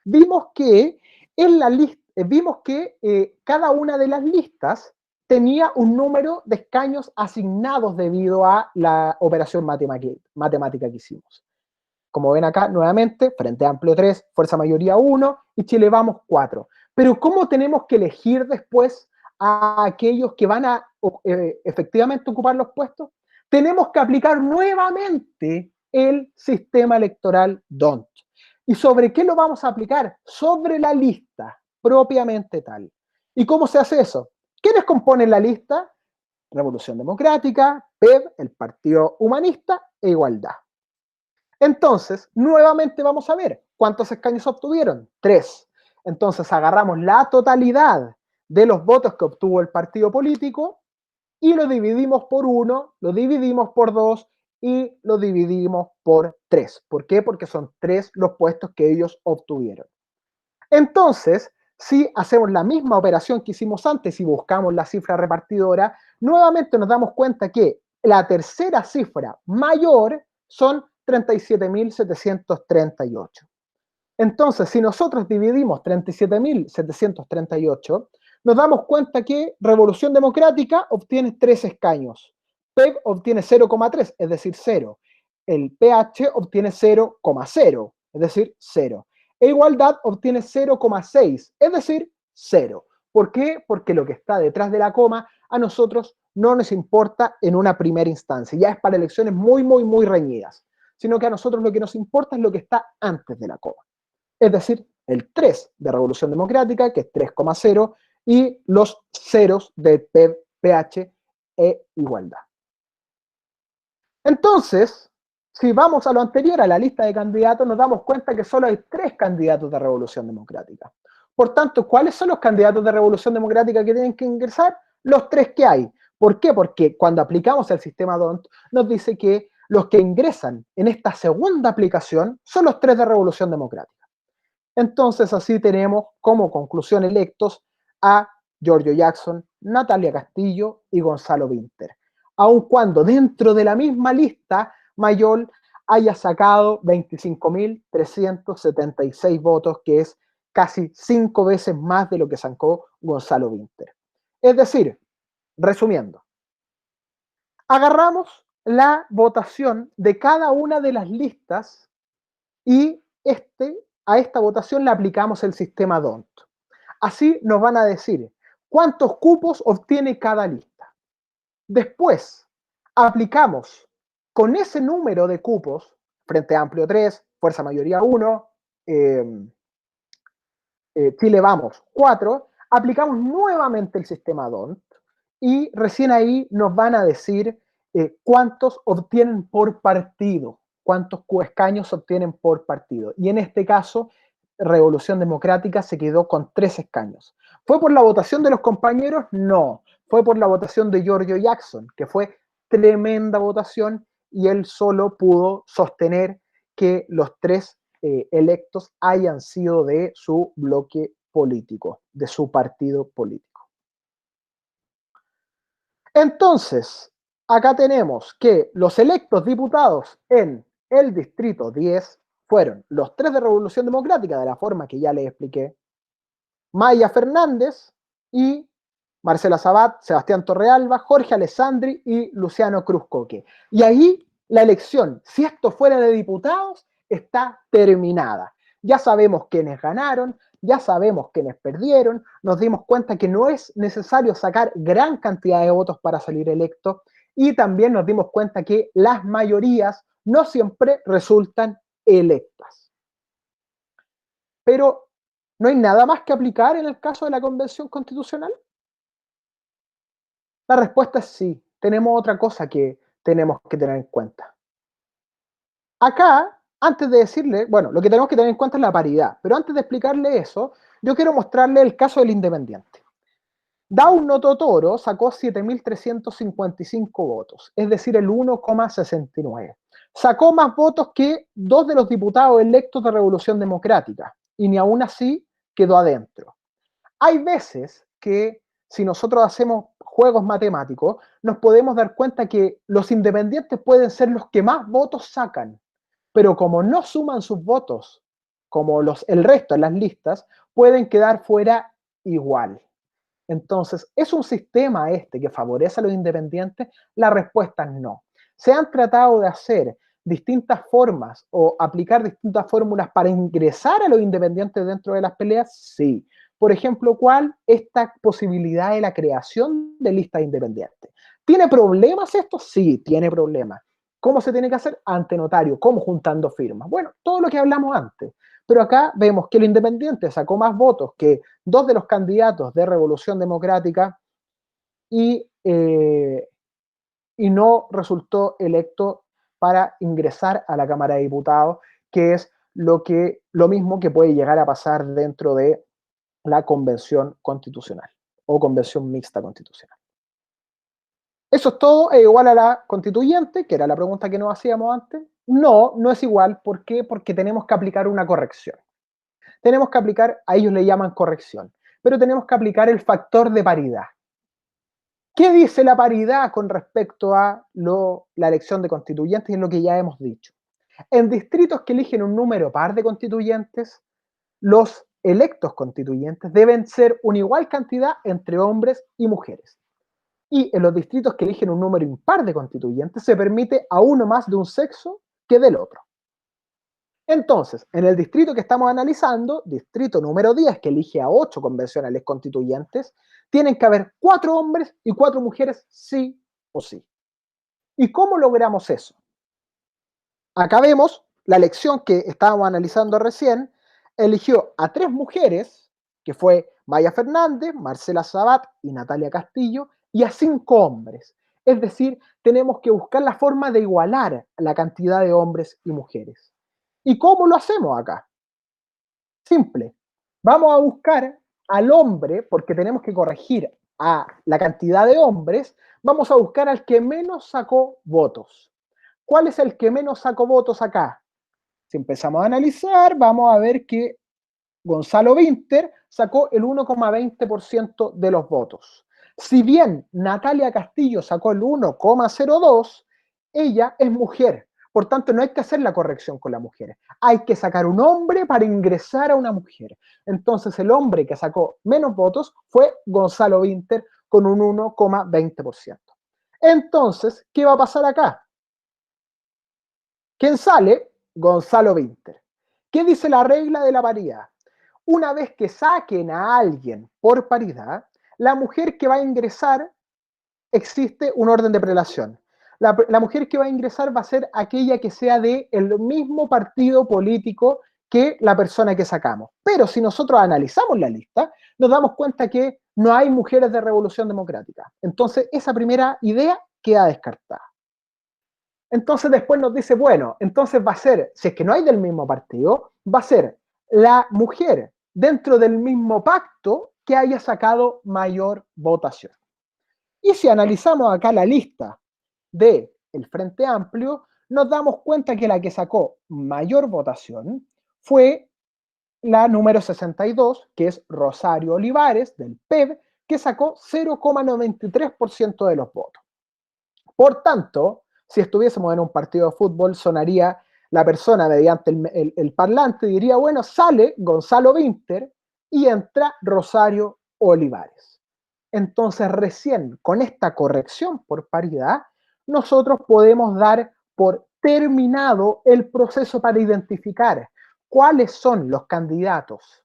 vimos que en la lista, cada una de las listas tenía un número de escaños asignados debido a la operación matemática que hicimos. Como ven acá, nuevamente, Frente Amplio 3, Fuerza Mayoría 1 y Chile Vamos 4. Pero ¿cómo tenemos que elegir después a aquellos que van a efectivamente ocupar los puestos? Tenemos que aplicar nuevamente el sistema electoral DONT. ¿Y sobre qué lo vamos a aplicar? Sobre la lista propiamente tal. ¿Y cómo se hace eso? ¿Quiénes componen la lista? Revolución Democrática, PEV, el Partido Humanista e Igualdad. Entonces, nuevamente vamos a ver cuántos escaños obtuvieron. 3. Entonces, agarramos la totalidad de los votos que obtuvo el partido político y lo dividimos por 1, lo dividimos por 2 y lo dividimos por 3. ¿Por qué? Porque son 3 los puestos que ellos obtuvieron. Entonces, si hacemos la misma operación que hicimos antes y buscamos la cifra repartidora, nuevamente nos damos cuenta que la tercera cifra mayor son 37.738. Entonces, si nosotros dividimos 37.738, nos damos cuenta que Revolución Democrática obtiene 3 escaños, PEV obtiene 0,3, es decir, 0. El PH obtiene 0,0, es decir, 0. E Igualdad obtiene 0,6, es decir, 0. ¿Por qué? Porque lo que está detrás de la coma a nosotros no nos importa en una primera instancia. Ya es para elecciones muy, muy, muy reñidas. Sino que a nosotros lo que nos importa es lo que está antes de la coma. Es decir, el 3 de Revolución Democrática, que es 3,0, y los ceros de PH e Igualdad. Entonces, si vamos a lo anterior, a la lista de candidatos, nos damos cuenta que solo hay 3 candidatos de Revolución Democrática. Por tanto, ¿cuáles son los candidatos de Revolución Democrática que tienen que ingresar? Los 3 que hay. ¿Por qué? Porque cuando aplicamos el sistema DONT, nos dice que los que ingresan en esta segunda aplicación son los 3 de Revolución Democrática. Entonces, así tenemos como conclusión electos a Giorgio Jackson, Natalia Castillo y Gonzalo Vinter. Aun cuando dentro de la misma lista, Mayol haya sacado 25.376 votos, que es casi 5 veces más de lo que sacó Gonzalo Vinter. Es decir, resumiendo, agarramos la votación de cada una de las listas y a esta votación le aplicamos el sistema DONT. Así nos van a decir cuántos cupos obtiene cada lista. Después, aplicamos con ese número de cupos, Frente Amplio 3, Fuerza Mayoría 1, Chile Vamos 4, aplicamos nuevamente el sistema DONT y recién ahí nos van a decir cuántos obtienen por partido, cuántos escaños obtienen por partido. Y en este caso, Revolución Democrática se quedó con 3 escaños. ¿Fue por la votación de los compañeros? No. Fue por la votación de Giorgio Jackson, que fue tremenda votación y él solo pudo sostener que los 3 electos hayan sido de su bloque político, de su partido político. Entonces, acá tenemos que los electos diputados en el distrito 10 fueron los 3 de Revolución Democrática, de la forma que ya les expliqué, Maya Fernández y Marcela Sabat, Sebastián Torrealba, Jorge Alessandri y Luciano Cruzcoque. Y ahí la elección, si esto fuera de diputados, está terminada. Ya sabemos quiénes ganaron, ya sabemos quiénes perdieron, nos dimos cuenta que no es necesario sacar gran cantidad de votos para salir electo y también nos dimos cuenta que las mayorías no siempre resultan electas. Pero, ¿no hay nada más que aplicar en el caso de la Convención Constitucional? La respuesta es sí. Tenemos otra cosa que tenemos que tener en cuenta. Acá, antes de decirle, bueno, lo que tenemos que tener en cuenta es la paridad, pero antes de explicarle eso, yo quiero mostrarle el caso del independiente. Daun Noto Toro sacó 7.355 votos, es decir, el 1,69. Sacó más votos que 2 de los diputados electos de Revolución Democrática, y ni aún así quedó adentro. Hay veces que si nosotros hacemos juegos matemáticos, nos podemos dar cuenta que los independientes pueden ser los que más votos sacan, pero como no suman sus votos, como el resto en las listas, pueden quedar fuera igual. Entonces, ¿es un sistema que favorece a los independientes? La respuesta es no. Se han tratado de hacer distintas formas o aplicar distintas fórmulas para ingresar a los independientes dentro de las peleas, sí. Por ejemplo, ¿cuál? Esta posibilidad de la creación de listas independientes. ¿Tiene problemas esto? Sí, tiene problemas. ¿Cómo se tiene que hacer? Ante notario. ¿Cómo? Juntando firmas. Bueno, todo lo que hablamos antes. Pero acá vemos que el independiente sacó más votos que dos de los candidatos de Revolución Democrática y, y no resultó electo para ingresar a la Cámara de Diputados, que es lo mismo que puede llegar a pasar dentro de la Convención Constitucional o Convención Mixta Constitucional. Eso es todo, es igual a la constituyente, que era la pregunta que nos hacíamos antes. No, no es igual. ¿Por qué? Porque tenemos que aplicar una corrección. Tenemos que aplicar, a ellos le llaman corrección, pero tenemos que aplicar el factor de paridad. ¿Qué dice la paridad con respecto a la elección de constituyentes? Es lo que ya hemos dicho. En distritos que eligen un número par de constituyentes, los electos constituyentes deben ser una igual cantidad entre hombres y mujeres. Y en los distritos que eligen un número impar de constituyentes se permite a uno más de un sexo que del otro. Entonces, en el distrito que estamos analizando, distrito número 10, que elige a 8 convencionales constituyentes, tienen que haber 4 hombres y 4 mujeres sí o sí. ¿Y cómo logramos eso? Acá vemos la elección que estábamos analizando recién, eligió a 3 mujeres, que fue Maya Fernández, Marcela Sabat y Natalia Castillo, y a 5 hombres. Es decir, tenemos que buscar la forma de igualar la cantidad de hombres y mujeres. ¿Y cómo lo hacemos acá? Simple. Vamos a buscar al hombre, porque tenemos que corregir a la cantidad de hombres, vamos a buscar al que menos sacó votos. ¿Cuál es el que menos sacó votos acá? Si empezamos a analizar, vamos a ver que Gonzalo Vinter sacó el 1,20% de los votos. Si bien Natalia Castillo sacó el 1,02, ella es mujer. Por tanto, no hay que hacer la corrección con la mujer. Hay que sacar un hombre para ingresar a una mujer. Entonces, el hombre que sacó menos votos fue Gonzalo Vinter con un 1,20%. Entonces, ¿qué va a pasar acá? ¿Quién sale? Gonzalo Vinter. ¿Qué dice la regla de la paridad? Una vez que saquen a alguien por paridad, la mujer que va a ingresar, existe un orden de prelación. La mujer que va a ingresar va a ser aquella que sea del mismo partido político que la persona que sacamos. Pero si nosotros analizamos la lista, nos damos cuenta que no hay mujeres de Revolución Democrática. Entonces, esa primera idea queda descartada. Entonces después nos dice, bueno, entonces va a ser, si es que no hay del mismo partido, va a ser la mujer dentro del mismo pacto que haya sacado mayor votación. Y si analizamos acá la lista del Frente Amplio, nos damos cuenta que la que sacó mayor votación fue la número 62, que es Rosario Olivares, del PEB, que sacó 0,93% de los votos. Por tanto, si estuviésemos en un partido de fútbol, sonaría la persona mediante el parlante, diría, bueno, sale Gonzalo Vinter y entra Rosario Olivares. Entonces, recién con esta corrección por paridad, nosotros podemos dar por terminado el proceso para identificar cuáles son los candidatos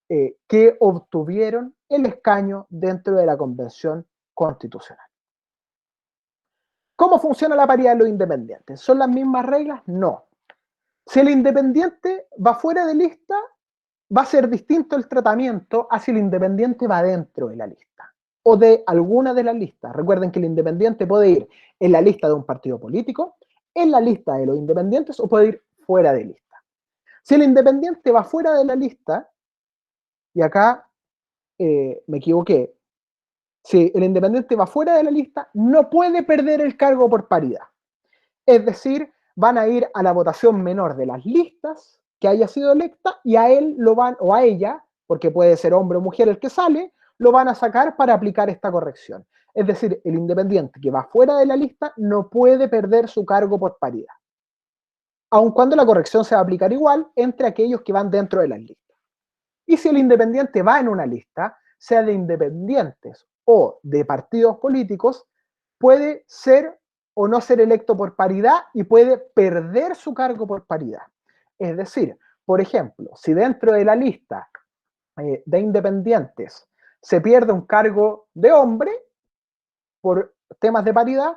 que obtuvieron el escaño dentro de la Convención Constitucional. ¿Cómo funciona la paridad de los independientes? ¿Son las mismas reglas? No. Si el independiente va fuera de lista, va a ser distinto el tratamiento a si el independiente va dentro de la lista o de alguna de las listas. Recuerden que el independiente puede ir en la lista de un partido político, en la lista de los independientes o puede ir fuera de lista. Si el independiente va fuera de la lista, y acá me equivoqué, si el independiente va fuera de la lista, no puede perder el cargo por paridad. Es decir, van a ir a la votación menor de las listas que haya sido electa y a él lo van, o a ella, porque puede ser hombre o mujer el que sale, lo van a sacar para aplicar esta corrección. Es decir, el independiente que va fuera de la lista no puede perder su cargo por paridad. Aun cuando la corrección se va a aplicar igual entre aquellos que van dentro de las listas. Y si el independiente va en una lista, sea de independientes o de partidos políticos, puede ser o no ser electo por paridad y puede perder su cargo por paridad. Es decir, por ejemplo, si dentro de la lista de independientes se pierde un cargo de hombre, temas de paridad,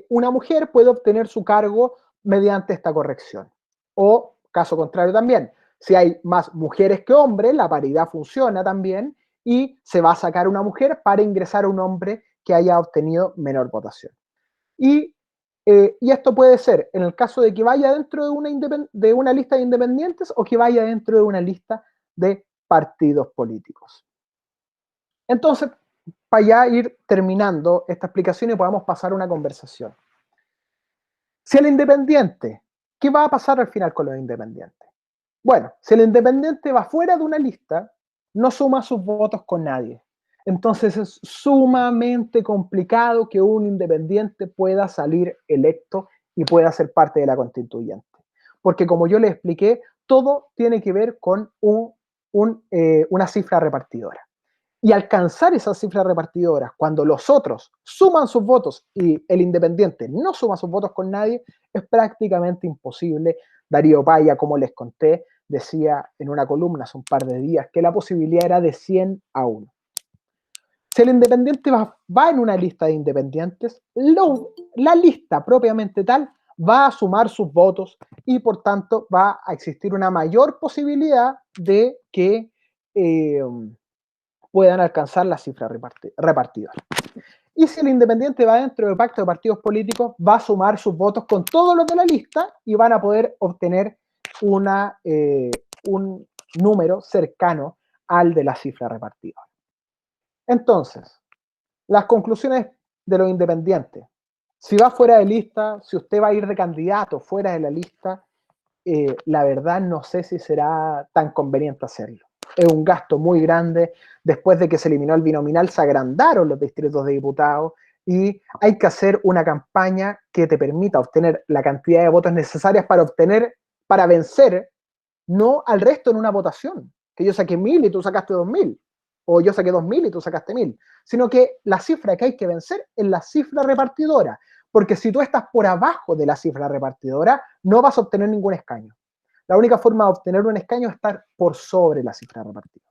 una mujer puede obtener su cargo mediante esta corrección. O, caso contrario también, si hay más mujeres que hombres, la paridad funciona también y se va a sacar una mujer para ingresar a un hombre que haya obtenido menor votación. Y esto puede ser en el caso de que vaya dentro de una lista de independientes o que vaya dentro de una lista de partidos políticos. Entonces, para ya ir terminando esta explicación y podamos pasar a una conversación. Si el independiente, ¿qué va a pasar al final con los independientes? Bueno, si el independiente va fuera de una lista, no suma sus votos con nadie. Entonces es sumamente complicado que un independiente pueda salir electo y pueda ser parte de la constituyente. Porque como yo les expliqué, todo tiene que ver con una cifra repartidora. Y alcanzar esa cifra repartidora cuando los otros suman sus votos y el independiente no suma sus votos con nadie, es prácticamente imposible. Darío Paya, como les conté, decía en una columna hace un par de días que la posibilidad era de 100-1. Si el independiente va en una lista de independientes, la lista propiamente tal va a sumar sus votos y por tanto va a existir una mayor posibilidad de que puedan alcanzar la cifra repartidora. Y si el independiente va dentro del pacto de partidos políticos, va a sumar sus votos con todos los de la lista y van a poder obtener un número cercano al de la cifra repartidora. Entonces, las conclusiones de los independientes. Si va fuera de lista, si usted va a ir de candidato fuera de la lista, la verdad no sé si será tan conveniente hacerlo. Es un gasto muy grande. Después de que se eliminó el binominal, se agrandaron los distritos de diputados y hay que hacer una campaña que te permita obtener la cantidad de votos necesarias para vencer, no al resto en una votación, que yo saqué 1000 y tú sacaste 2000, o yo saqué 2000 y tú sacaste 1000, sino que la cifra que hay que vencer es la cifra repartidora, porque si tú estás por abajo de la cifra repartidora, no vas a obtener ningún escaño. La única forma de obtener un escaño es estar por sobre la cifra repartidora.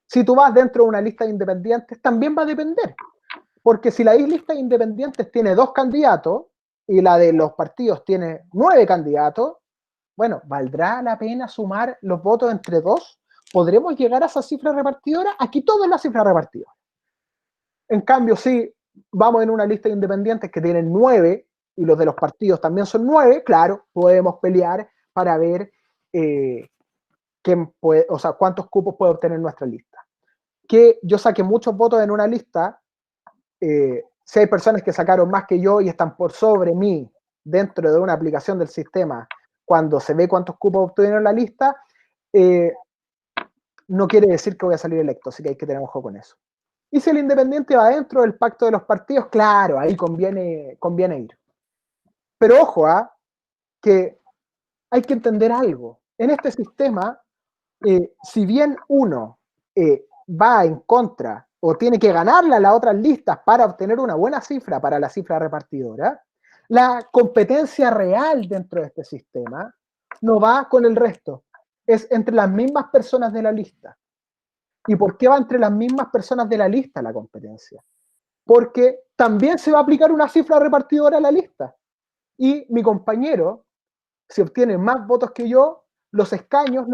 Si tú vas dentro de una lista de independientes, también va a depender, porque si la lista de independientes tiene 2 candidatos y la de los partidos tiene 9 candidatos, bueno, ¿valdrá la pena sumar los votos entre 2? ¿Podremos llegar a esa cifra repartidora? Aquí todo es la cifra repartidora. En cambio, si vamos en una lista de independientes que tienen 9 y los de los partidos también son 9, claro, podemos pelear para ver cuántos cupos puede obtener nuestra lista. Que yo saqué muchos votos en una lista, si hay personas que sacaron más que yo y están por sobre mí dentro de una aplicación del sistema, cuando se ve cuántos cupos obtuvieron la lista, no quiere decir que voy a salir electo, así que hay que tener ojo con eso. Y si el independiente va dentro del pacto de los partidos, claro, ahí conviene ir. Pero ojo, que hay que entender algo. En este sistema, si bien uno va en contra o tiene que ganarle a las otras listas para obtener una buena cifra para la cifra repartidora, la competencia real dentro de este sistema no va con el resto, es entre las mismas personas de la lista. ¿Y por qué va entre las mismas personas de la lista la competencia? Porque también se va a aplicar una cifra repartidora a la lista. Y mi compañero, si obtiene más votos que yo, los escaños se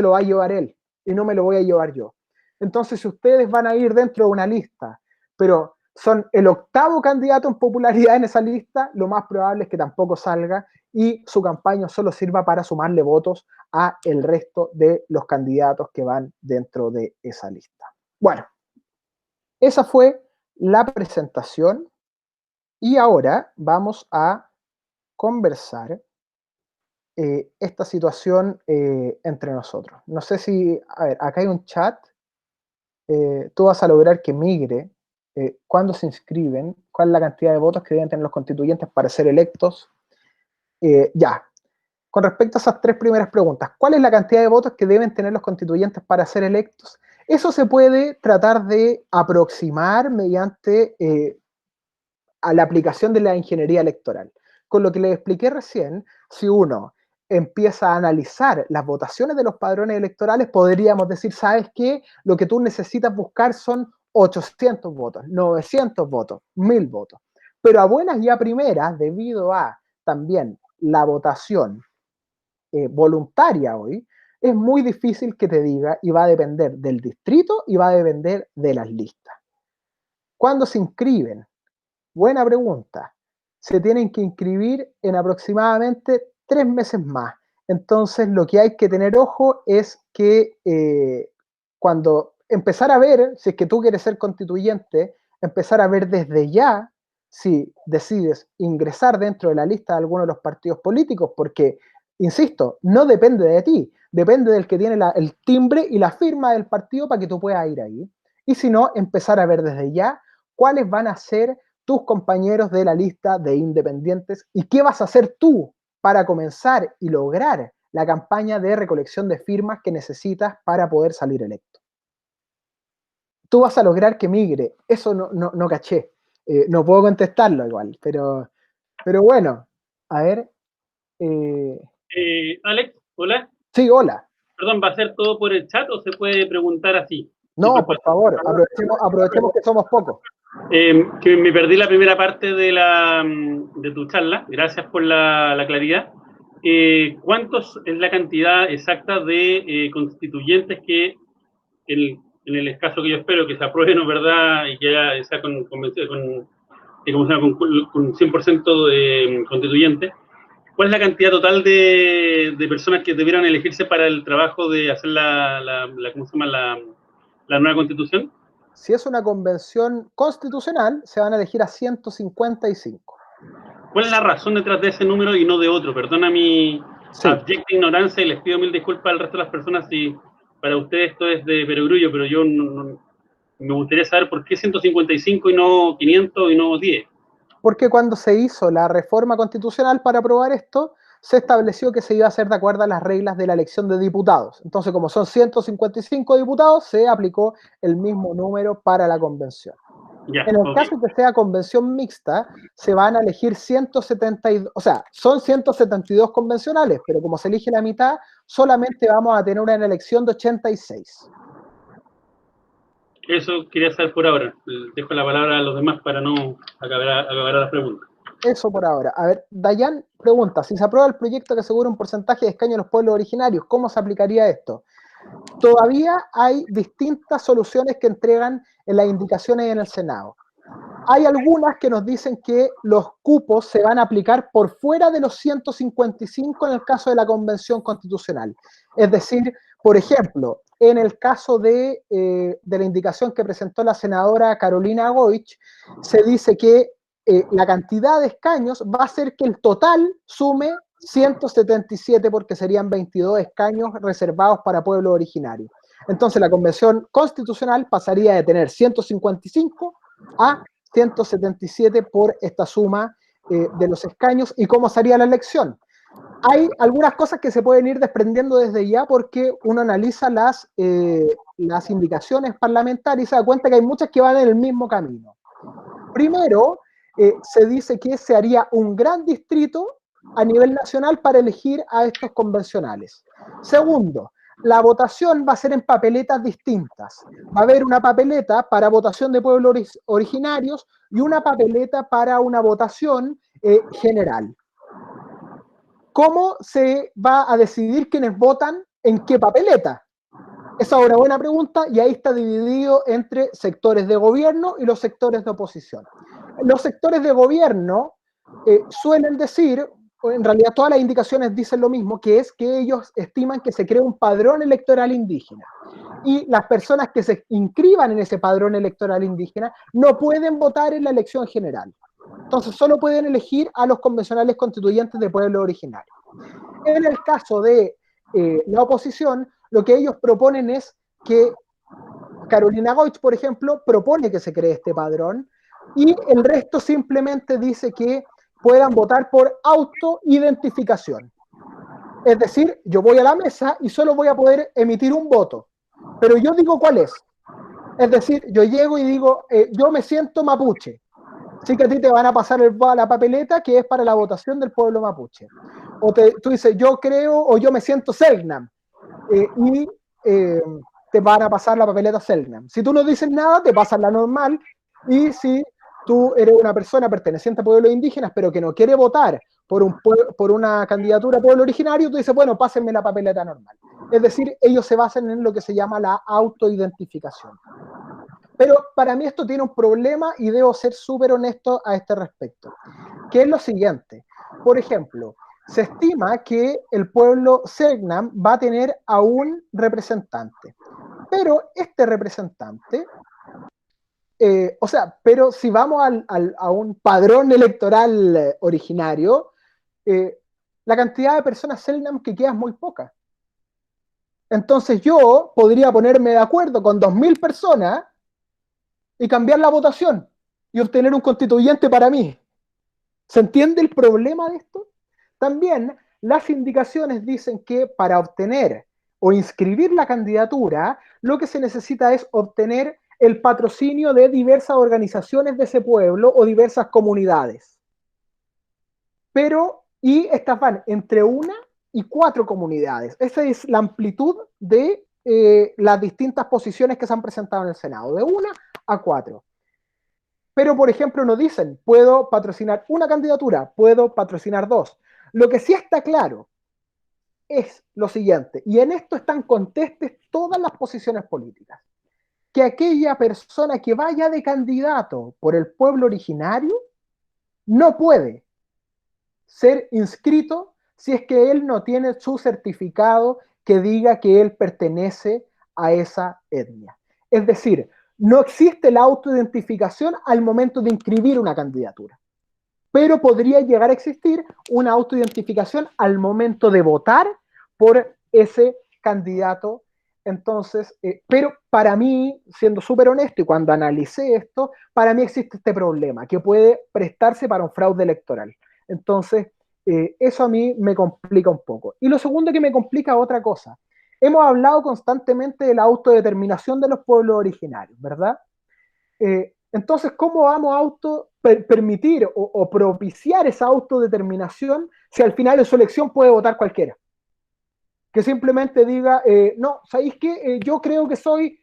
los va a llevar él y no me lo voy a llevar yo. Entonces, si ustedes van a ir dentro de una lista, pero son el 8º candidato en popularidad en esa lista, lo más probable es que tampoco salga y su campaña solo sirva para sumarle votos a el resto de los candidatos que van dentro de esa lista. Bueno, esa fue la presentación y ahora vamos a conversar esta situación entre nosotros. No sé si, a ver, acá hay un chat, tú vas a lograr que migre, cuándo se inscriben, cuál es la cantidad de votos que deben tener los constituyentes para ser electos. Ya, con respecto a esas 3 primeras preguntas, ¿cuál es la cantidad de votos que deben tener los constituyentes para ser electos? Eso se puede tratar de aproximar mediante a la aplicación de la ingeniería electoral. Con lo que les expliqué recién, si uno empieza a analizar las votaciones de los padrones electorales, podríamos decir, ¿sabes qué? Lo que tú necesitas buscar son 800 votos, 900 votos, 1000 votos. Pero a buenas y a primeras, debido a también la votación voluntaria hoy, es muy difícil que te diga, y va a depender del distrito y va a depender de las listas. ¿Cuándo se inscriben? Buena pregunta. Se tienen que inscribir en aproximadamente 3 meses más. Entonces, lo que hay que tener ojo es que cuando empezar a ver, si es que tú quieres ser constituyente, empezar a ver desde ya si decides ingresar dentro de la lista de alguno de los partidos políticos, porque, insisto, no depende de ti, depende del que tiene el timbre y la firma del partido para que tú puedas ir ahí. Y si no, empezar a ver desde ya cuáles van a ser tus compañeros de la lista de independientes y qué vas a hacer tú para comenzar y lograr la campaña de recolección de firmas que necesitas para poder salir electo. Tú vas a lograr que migre, eso no caché, no puedo contestarlo igual, pero bueno, a ver. Alex, hola. Sí, hola. Perdón, ¿va a ser todo por el chat o se puede preguntar así? No, por favor, aprovechemos que somos pocos. Que me perdí la primera parte de tu charla, gracias por la claridad. ¿Cuántos es la cantidad exacta de constituyentes que, en el caso que yo espero que se aprueben, ¿verdad? Y que ya sea con 100% de constituyentes? ¿Cuál es la cantidad total de personas que debieron elegirse para el trabajo de hacer ¿cómo se llama? La nueva constitución? Si es una convención constitucional, se van a elegir a 155. ¿Cuál es la razón detrás de ese número y no de otro? Perdona mi abyecta ignorancia y les pido mil disculpas al resto de las personas si para ustedes esto es de perogrullo, pero yo me gustaría saber por qué 155 y no 500 y no 10. Porque cuando se hizo la reforma constitucional para aprobar esto, se estableció que se iba a hacer de acuerdo a las reglas de la elección de diputados. Entonces, como son 155 diputados, se aplicó el mismo número para la convención. Ya, en el caso que sea convención mixta, se van a elegir 172, o sea, son 172 convencionales, pero como se elige la mitad, solamente vamos a tener una elección de 86. Eso quería saber por ahora. Dejo la palabra a los demás para no acabar las preguntas. Eso por ahora. A ver, Dayan pregunta, si se aprueba el proyecto que asegura un porcentaje de escaños a los pueblos originarios, ¿cómo se aplicaría esto? Todavía hay distintas soluciones que entregan en las indicaciones en el Senado. Hay algunas que nos dicen que los cupos se van a aplicar por fuera de los 155 en el caso de la Convención Constitucional. Es decir, por ejemplo, en el caso de la indicación que presentó la senadora Carolina Goich, se dice que la cantidad de escaños va a ser que el total sume 177 porque serían 22 escaños reservados para pueblos originarios. Entonces la Convención Constitucional pasaría de tener 155 a 177 por esta suma de los escaños. ¿Y cómo sería la elección? Hay algunas cosas que se pueden ir desprendiendo desde ya porque uno analiza las indicaciones parlamentarias y se da cuenta que hay muchas que van en el mismo camino. Primero, se dice que se haría un gran distrito a nivel nacional para elegir a estos convencionales. Segundo, la votación va a ser en papeletas distintas. Va a haber una papeleta para votación de pueblos originarios y una papeleta para una votación general. ¿Cómo se va a decidir quiénes votan en qué papeleta? Esa es una buena pregunta y ahí está dividido entre sectores de gobierno y los sectores de oposición. Los sectores de gobierno suelen decir, en realidad todas las indicaciones dicen lo mismo, que es que ellos estiman que se crea un padrón electoral indígena y las personas que se inscriban en ese padrón electoral indígena no pueden votar en la elección general. Entonces solo pueden elegir a los convencionales constituyentes de pueblo originario. En el caso de la oposición, lo que ellos proponen es que Carolina Goich, por ejemplo, propone que se cree este padrón y el resto simplemente dice que puedan votar por autoidentificación. Es decir, yo voy a la mesa y solo voy a poder emitir un voto, pero yo digo cuál es. Es decir, yo llego y digo, yo me siento mapuche. Así que a ti te van a pasar la papeleta que es para la votación del pueblo mapuche. O tú dices, yo creo o yo me siento Selknam. te van a pasar la papeleta Selknam. Si tú no dices nada, te pasan la normal, y si tú eres una persona perteneciente a pueblos indígenas, pero que no quiere votar por una candidatura a pueblo originario, tú dices, bueno, pásenme la papeleta normal. Es decir, ellos se basan en lo que se llama la autoidentificación. Pero para mí esto tiene un problema y debo ser súper honesto a este respecto, que es lo siguiente. Por ejemplo, se estima que el pueblo Selknam va a tener a un representante, pero este representante, pero si vamos a un padrón electoral originario, la cantidad de personas Selknam que queda es muy poca. Entonces yo podría ponerme de acuerdo con 2.000 personas y cambiar la votación y obtener un constituyente para mí. ¿Se entiende el problema de esto? También las indicaciones dicen que para obtener o inscribir la candidatura, lo que se necesita es obtener el patrocinio de diversas organizaciones de ese pueblo o diversas comunidades. Y estas van entre 1 y 4 comunidades. Esa es la amplitud de las distintas posiciones que se han presentado en el Senado, de 1 a 4. Pero, por ejemplo, nos dicen, puedo patrocinar una candidatura, puedo patrocinar 2. Lo que sí está claro es lo siguiente, y en esto están contestes todas las posiciones políticas, que aquella persona que vaya de candidato por el pueblo originario no puede ser inscrito si es que él no tiene su certificado que diga que él pertenece a esa etnia. Es decir, no existe la autoidentificación al momento de inscribir una candidatura, pero podría llegar a existir una autoidentificación al momento de votar por ese candidato. Entonces, pero para mí, siendo súper honesto y cuando analicé esto, para mí existe este problema que puede prestarse para un fraude electoral. Entonces, eso a mí me complica un poco. Y lo segundo que me complica otra cosa. Hemos hablado constantemente de la autodeterminación de los pueblos originarios, ¿verdad? Entonces, ¿cómo vamos a permitir o propiciar esa autodeterminación si al final en su elección puede votar cualquiera? Que simplemente diga, no, ¿sabéis qué? Yo creo que soy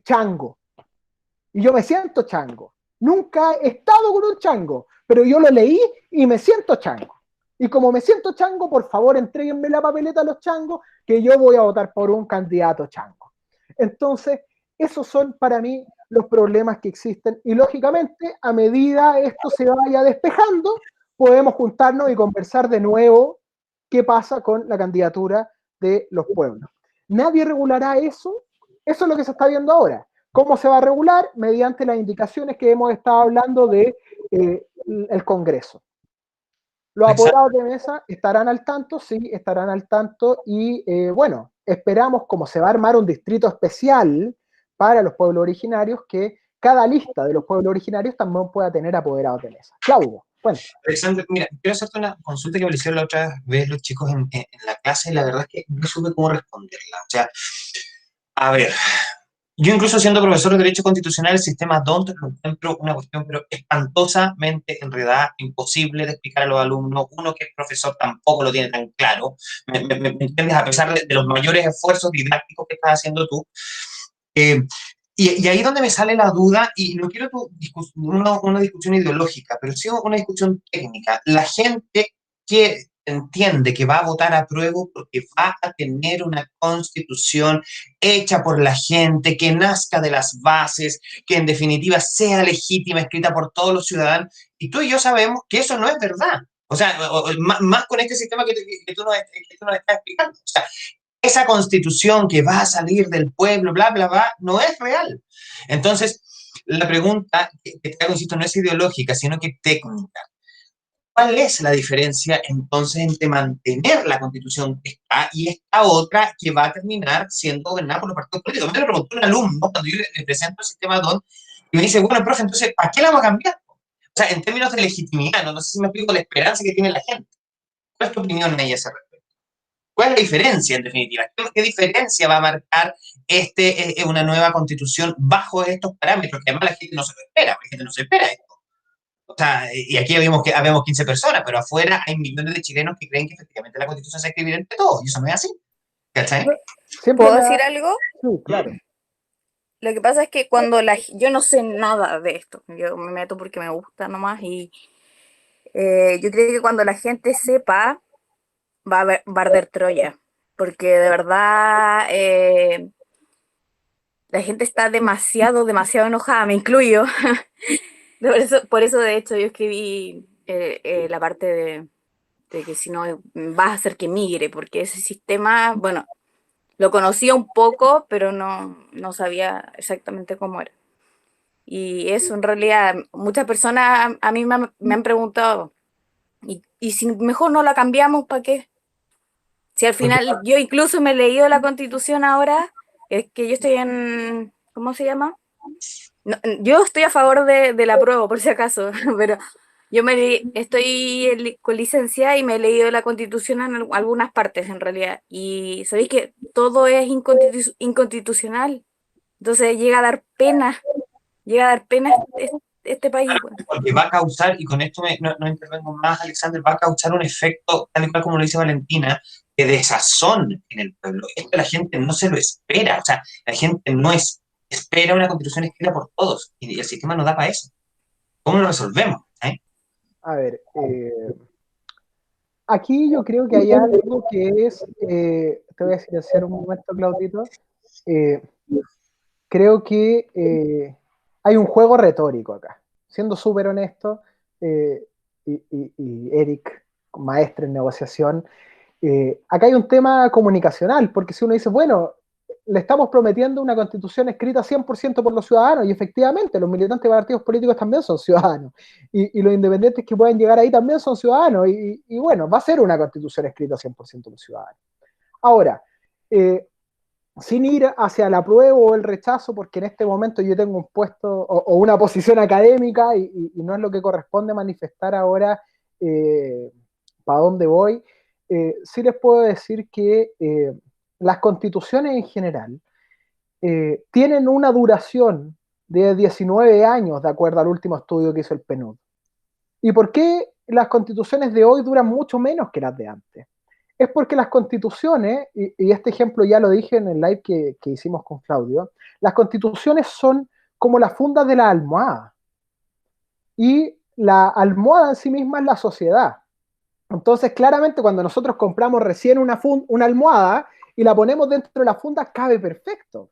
chango. Y yo me siento chango. Nunca he estado con un chango, pero yo lo leí y me siento chango. Y como me siento chango, por favor, entréguenme la papeleta a los changos, que yo voy a votar por un candidato chango. Entonces, esos son para mí los problemas que existen. Y lógicamente, a medida esto se vaya despejando, podemos juntarnos y conversar de nuevo qué pasa con la candidatura de los pueblos. Nadie regulará eso. Eso es lo que se está viendo ahora. ¿Cómo se va a regular? Mediante las indicaciones que hemos estado hablando de el Congreso. Los apoderados de mesa estarán al tanto, sí, estarán al tanto y bueno, esperamos, como se va a armar un distrito especial para los pueblos originarios, que cada lista de los pueblos originarios también pueda tener apoderados de mesa. Claudio, cuenta. Alexander, mira, quiero hacerte una consulta que me hicieron la otra vez los chicos en la clase y la verdad es que no supe cómo responderla. O sea, a ver, yo incluso siendo profesor de Derecho Constitucional, el sistema DONT lo encuentro una cuestión pero espantosamente enredada, imposible de explicar a los alumnos. Uno que es profesor tampoco lo tiene tan claro. ¿Me entiendes? A pesar de los mayores esfuerzos didácticos que estás haciendo tú. Y ahí es donde me sale la duda, y no quiero una discusión ideológica, pero sí una discusión técnica. La gente que entiende que va a votar a prueba porque va a tener una constitución hecha por la gente, que nazca de las bases, que en definitiva sea legítima, escrita por todos los ciudadanos, y tú y yo sabemos que eso no es verdad. O sea, más con este sistema que tú nos estás explicando. O sea, esa constitución que va a salir del pueblo, bla, bla, bla, no es real. Entonces, la pregunta que te hago, insisto, no es ideológica, sino que técnica. ¿Cuál es la diferencia entonces entre mantener la constitución que está y esta otra que va a terminar siendo gobernada por los partidos políticos? Me lo preguntó un alumno cuando yo le presento el sistema DON y me dice, bueno, profe, entonces, ¿para qué la vamos a cambiar? O sea, en términos de legitimidad, no sé si me explico la esperanza que tiene la gente. ¿Cuál es tu opinión en ella ese respecto? ¿Cuál es la diferencia, en definitiva? ¿Qué diferencia va a marcar una nueva constitución bajo estos parámetros? Que además la gente no se lo espera, porque la gente no se espera esto. O sea, y aquí habemos 15 personas, pero afuera hay millones de chilenos que creen que efectivamente la constitución se escribirá entre todos, y eso no es así. ¿Cachai? Siempre ¿Puedo me decir da... algo? Sí, claro. Lo que pasa es que cuando yo no sé nada de esto, yo me meto porque me gusta nomás y yo creo que cuando la gente sepa va a arder Troya, porque de verdad la gente está demasiado, demasiado enojada, me incluyo. Por eso de hecho yo escribí la parte de que si no vas a hacer que migre, porque ese sistema, bueno, lo conocía un poco, pero no sabía exactamente cómo era. Y eso, en realidad, muchas personas a mí me han preguntado, ¿y si mejor no la cambiamos, para qué? Si al Porque, final, yo incluso me he leído la Constitución ahora, es que yo estoy en, ¿cómo se llama? No, yo estoy a favor de la prueba, por si acaso, pero estoy con licencia y me he leído la Constitución en algunas partes, en realidad, y sabéis que todo es inconstitucional, entonces llega a dar pena este país, bueno. porque va a causar, y con esto no intervengo más, Alexander, va a causar un efecto, tal y cual como lo dice Valentina, de desazón en el pueblo. Esto la gente no se lo espera, o sea, la gente no espera una constitución escrita por todos, y el sistema no da para eso. ¿Cómo lo resolvemos? A ver, aquí yo creo que hay algo que es, te voy a silenciar un momento, Claudito. Eh, Creo que hay un juego retórico acá. Siendo súper honesto, y Eric, maestro en negociación, acá hay un tema comunicacional, porque si uno dice, bueno, le estamos prometiendo una constitución escrita 100% por los ciudadanos, y efectivamente los militantes de partidos políticos también son ciudadanos, y los independientes que pueden llegar ahí también son ciudadanos, y bueno, va a ser una constitución escrita 100% por ciudadanos. Ahora, sin ir hacia el apruebo o el rechazo, porque en este momento yo tengo un puesto o una posición académica y no es lo que corresponde manifestar ahora para dónde voy, sí les puedo decir que las constituciones en general tienen una duración de 19 años, de acuerdo al último estudio que hizo el PNUD. ¿Y por qué las constituciones de hoy duran mucho menos que las de antes? Es porque las constituciones, y este ejemplo ya lo dije en el live que hicimos con Claudio, las constituciones son como las fundas de la almohada. Y la almohada en sí misma es la sociedad. Entonces, claramente, cuando nosotros compramos recién una almohada y la ponemos dentro de la funda, cabe perfecto.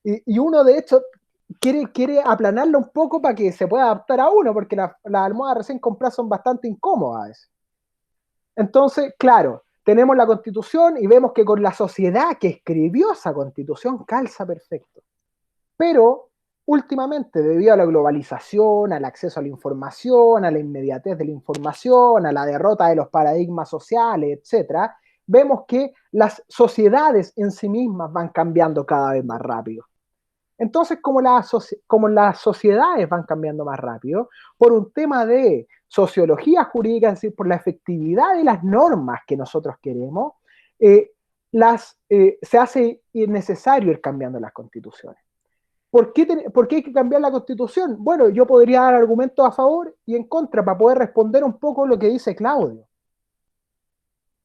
Y uno, de hecho, quiere aplanarla un poco para que se pueda adaptar a uno, porque las almohadas recién compradas son bastante incómodas. Entonces, claro, tenemos la Constitución y vemos que con la sociedad que escribió esa Constitución calza perfecto. Pero últimamente, debido a la globalización, al acceso a la información, a la inmediatez de la información, a la derrota de los paradigmas sociales, etc., vemos que las sociedades en sí mismas van cambiando cada vez más rápido. Entonces, como las sociedades van cambiando más rápido, por un tema de sociología jurídica, es decir, por la efectividad de las normas que nosotros queremos, se hace innecesario ir cambiando las constituciones. ¿Por qué hay que cambiar la constitución? Bueno, yo podría dar argumentos a favor y en contra para poder responder un poco lo que dice Claudio.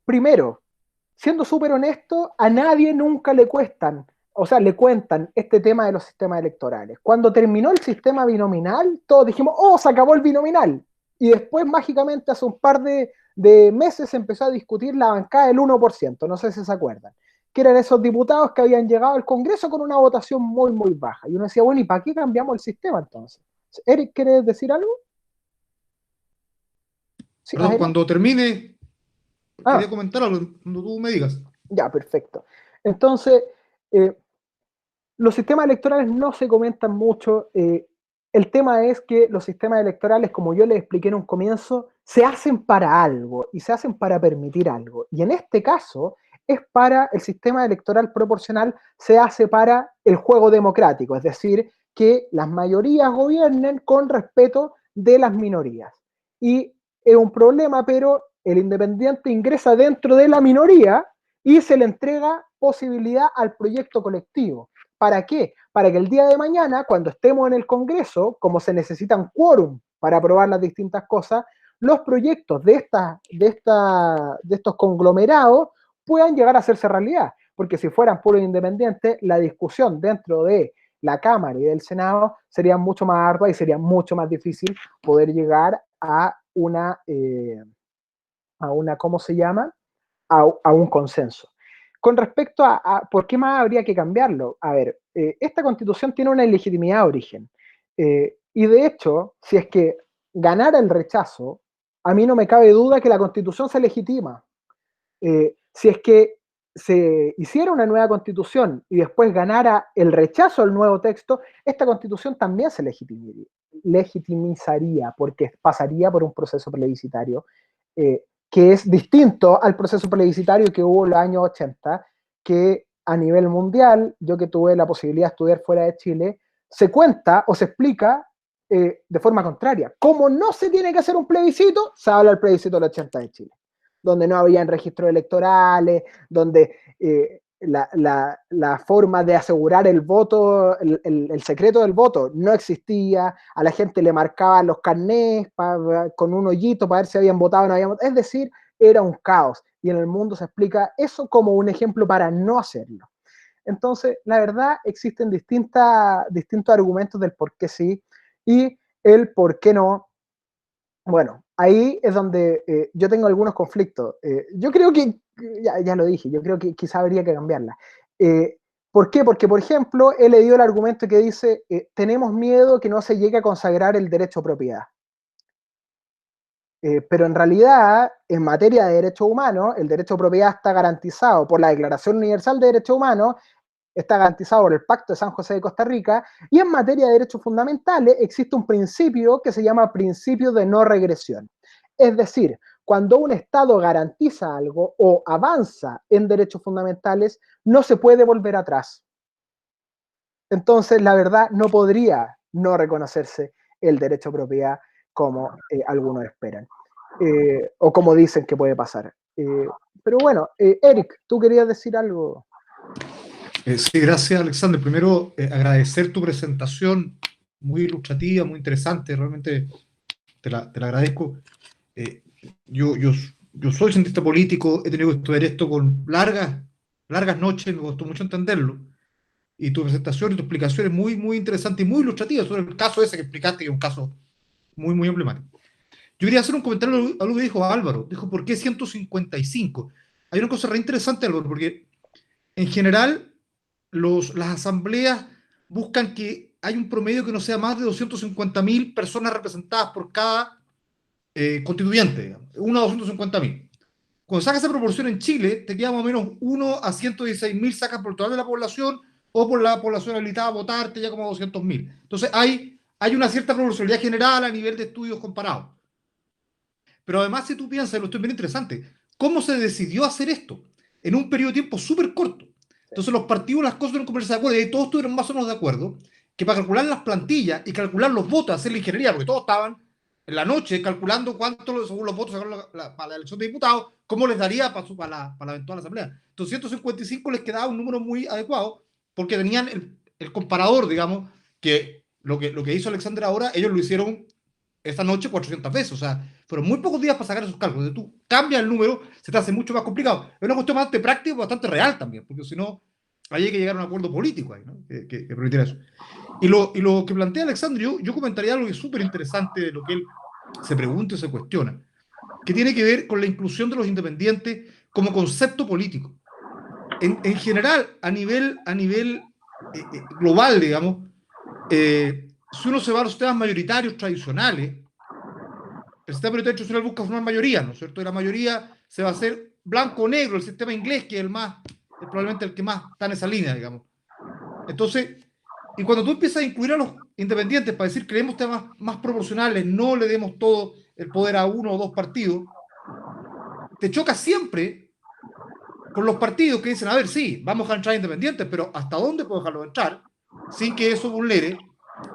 Primero, siendo súper honesto, a nadie nunca le cuentan este tema de los sistemas electorales. Cuando terminó el sistema binominal, todos dijimos, oh, se acabó el binominal. Y después, mágicamente, hace un par de meses se empezó a discutir la bancada del 1%, no sé si se acuerdan, que eran esos diputados que habían llegado al Congreso con una votación muy, muy baja. Y uno decía, bueno, ¿y para qué cambiamos el sistema entonces? Eric, ¿quieres decir algo? Sí, Perdón, cuando termine, quería Ah, comentar algo, cuando tú me digas. ya, perfecto. Entonces, eh, los sistemas electorales no se comentan mucho. El tema es que los sistemas electorales, como yo les expliqué en un comienzo, se hacen para algo y se hacen para permitir algo. Y en este caso, es para el sistema electoral proporcional, se hace para el juego democrático, es decir, que las mayorías gobiernen con respeto de las minorías. Y es un problema, pero el independiente ingresa dentro de la minoría y se le entrega posibilidad al proyecto colectivo. ¿Para qué? Para que el día de mañana, cuando estemos en el Congreso, como se necesitan quórum para aprobar las distintas cosas, los proyectos de estos conglomerados puedan llegar a hacerse realidad. porque si fueran puros independientes, la discusión dentro de la Cámara y del Senado sería mucho más ardua y sería mucho más difícil poder llegar a ¿cómo se llama? A un consenso. Con respecto a por qué más habría que cambiarlo, a ver, esta constitución tiene una ilegitimidad de origen. Y de hecho, si es que ganara el rechazo, a mí no me cabe duda que la constitución se legitima. Si es que se hiciera una nueva constitución y después ganara el rechazo al nuevo texto, esta constitución también se legitimizaría, porque pasaría por un proceso plebiscitario que es distinto al proceso plebiscitario que hubo en los años 80, que a nivel mundial, yo que tuve la posibilidad de estudiar fuera de Chile, se cuenta o se explica de forma contraria. Como no se tiene que hacer un plebiscito, se habla del plebiscito del 80 de Chile, donde no habían registros electorales, donde la forma de asegurar el voto, el secreto del voto no existía, a la gente le marcaban los carnés con un hoyito para ver si habían votado o no habían votado, es decir, era un caos, y en el mundo se explica eso como un ejemplo para no hacerlo. Entonces, la verdad, existen distintos argumentos del por qué sí y el por qué no. Bueno, ahí es donde yo tengo algunos conflictos. Yo creo que, ya lo dije, yo creo que quizá habría que cambiarla. ¿Por qué? Porque, por ejemplo, he leído el argumento que dice, tenemos miedo que no se llegue a consagrar el derecho a propiedad. Pero en realidad, en materia de derechos humanos, el derecho a propiedad está garantizado por la Declaración Universal de Derechos Humanos, está garantizado por el Pacto de San José de Costa Rica, y en materia de derechos fundamentales existe un principio que se llama principio de no regresión. Es decir, cuando un Estado garantiza algo o avanza en derechos fundamentales, no se puede volver atrás. Entonces, la verdad, no podría no reconocerse el derecho a propiedad como algunos esperan, o como dicen que puede pasar. Pero bueno, Eric, ¿tú querías decir algo? Sí, gracias, Alexander. Primero, agradecer tu presentación, muy ilustrativa, muy interesante, realmente te la agradezco. Yo soy cientista político, he tenido que estudiar esto con largas noches, me costó mucho entenderlo, y tu presentación y tu explicación es muy interesante y muy ilustrativa sobre el caso ese que explicaste, que es un caso muy emblemático. Yo quería hacer un comentario a lo que dijo Álvaro. Dijo, ¿por qué 155? Hay una cosa re interesante, Álvaro, porque en general las asambleas buscan que hay un promedio que no sea más de 250.000 personas representadas por cada constituyente, digamos, 1 a 250.000. Cuando sacas esa proporción en Chile, te queda más o menos 1 a 116.000 sacas por total de la población, o por la población habilitada a votar, te llega como a 200.000. Entonces hay una cierta proporcionalidad general a nivel de estudios comparados. Pero además, si tú piensas, lo estoy bien interesante, ¿cómo se decidió hacer esto? En un periodo de tiempo súper corto. Entonces los partidos, las cosas tuvieron que ponerse de acuerdo, y todos estuvieron más o menos de acuerdo que para calcular las plantillas y calcular los votos, hacer la ingeniería, porque todos estaban en la noche calculando cuántos, según los votos, para la elección de diputados, cómo les daría para la eventual asamblea. Entonces 155 les quedaba un número muy adecuado, porque tenían el comparador, digamos, que lo que hizo Alexander ahora, ellos lo hicieron esta noche 400 veces, o sea, fueron muy pocos días para sacar esos cálculos. Tú cambias el número, se te hace mucho más complicado. Es una cuestión bastante práctica y bastante real también, porque si no, ahí hay que llegar a un acuerdo político ahí, ¿no? que permitiera eso. Y lo que plantea Alexandre, yo comentaría algo que es súper interesante de lo que él se pregunta y se cuestiona, que tiene que ver con la inclusión de los independientes como concepto político. En general, a nivel global, digamos, si uno se va a los sistemas mayoritarios tradicionales, el sistema mayoritario tradicional busca formar mayoría, ¿no es cierto? Y la mayoría se va a hacer blanco o negro, el sistema inglés, que es probablemente el que más está en esa línea, digamos. Entonces, y cuando tú empiezas a incluir a los independientes para decir queremos temas más proporcionales, no le demos todo el poder a uno o dos partidos, te choca siempre con los partidos que dicen, a ver, sí, vamos a entrar independientes, pero ¿hasta dónde puedo dejarlos entrar sin que eso vulnere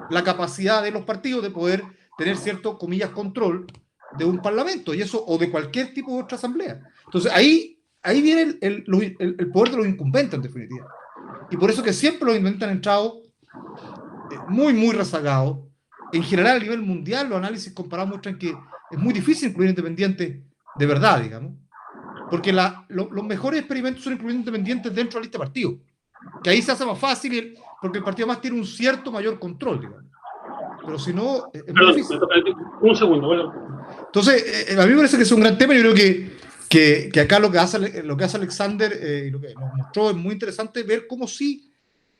la capacidad de los partidos de poder tener cierto, comillas, control de un parlamento, y eso, o de cualquier tipo de otra asamblea? Entonces ahí viene el poder de los incumbentes, en definitiva. Y por eso que siempre los incumbentes han entrado muy rezagados. En general, a nivel mundial, los análisis comparados muestran que es muy difícil incluir independientes de verdad, digamos. porque los mejores experimentos son incluyendo independientes dentro de la lista de partidos, que ahí se hace más fácil, porque el partido más tiene un cierto mayor control, digamos. Pero si no, es muy Perdón, difícil. un segundo. Bueno. Entonces, a mí me parece que es un gran tema. Yo creo que acá lo que hace Alexander y lo que nos mostró es muy interesante ver cómo sí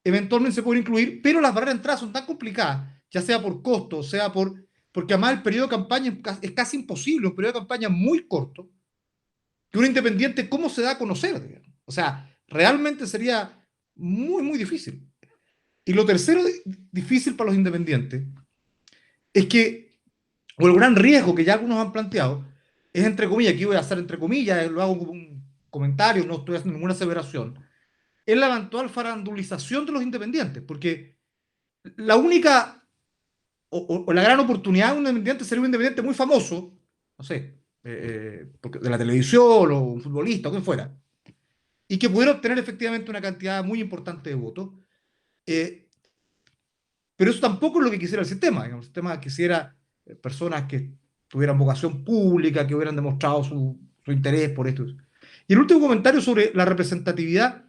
eventualmente se puede incluir, pero las barreras de entrada son tan complicadas, ya sea por costo, sea porque además el periodo de campaña es casi imposible, un periodo de campaña muy corto, que un independiente, ¿cómo se da a conocer? Digamos? O sea, realmente sería muy, muy difícil. Y lo tercero difícil para los independientes es que, o el gran riesgo que ya algunos han planteado, es entre comillas, aquí voy a hacer entre comillas, lo hago como un comentario, no estoy haciendo ninguna aseveración, es la eventual farandulización de los independientes, porque la única o la gran oportunidad de un independiente sería un independiente muy famoso, no sé, de la televisión o un futbolista o quien fuera, y que pudiera obtener efectivamente una cantidad muy importante de votos. Eh, pero eso tampoco es lo que quisiera el sistema. Digamos, el sistema quisiera personas que tuvieran vocación pública, que hubieran demostrado su interés por esto. Y el último comentario sobre la representatividad,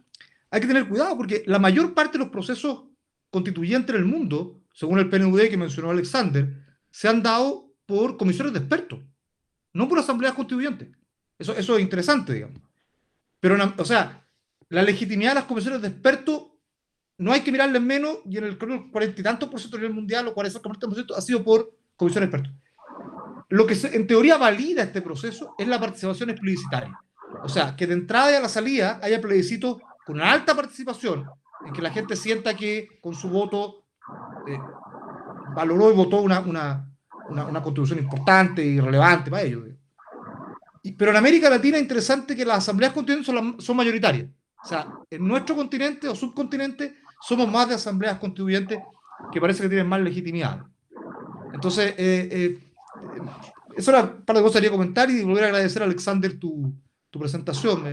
hay que tener cuidado porque la mayor parte de los procesos constituyentes en el mundo, según el PNUD que mencionó Alexander, se han dado por comisiones de expertos, no por asambleas constituyentes. Eso es interesante, digamos. Pero, o sea, la legitimidad de las comisiones de expertos no hay que mirarles menos, y en el 40 y tantos por ciento a nivel mundial, o 40% ha sido por comisiones de expertos. Lo que en teoría valida este proceso es la participación plebiscitaria. O sea, que de entrada y a la salida haya plebiscitos con una alta participación, en que la gente sienta que con su voto valoró y votó una contribución importante y relevante para ellos. Pero en América Latina es interesante que las asambleas constituyentes son mayoritarias. O sea, en nuestro continente o subcontinente somos más de asambleas constituyentes que parece que tienen más legitimidad. Entonces, eso era un par de cosas que quería comentar y volver a agradecer a Alexander tu presentación.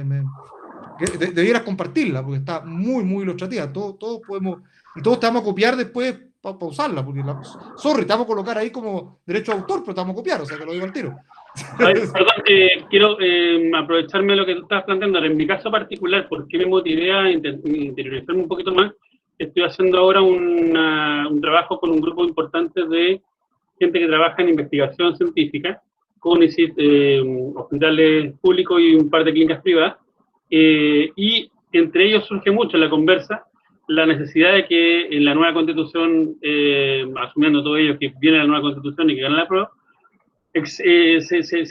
Debieras compartirla porque está muy, muy ilustrativa. Todos podemos, y todos te vamos a copiar después para usarla. Porque sorry, te vamos a colocar ahí como derecho de autor, pero te vamos a copiar, o sea, te lo digo al tiro. Ay, perdón, quiero aprovecharme de lo que tú estabas planteando. En mi caso particular, ¿por qué me motivé a interiorizarme un poquito más? Estoy haciendo ahora un trabajo con un grupo importante de gente que trabaja en investigación científica, con hospitales públicos y un par de clínicas privadas, y entre ellos surge mucho en la conversa la necesidad de que en la nueva constitución, asumiendo todo ello que viene la nueva constitución y que ganan la prueba, se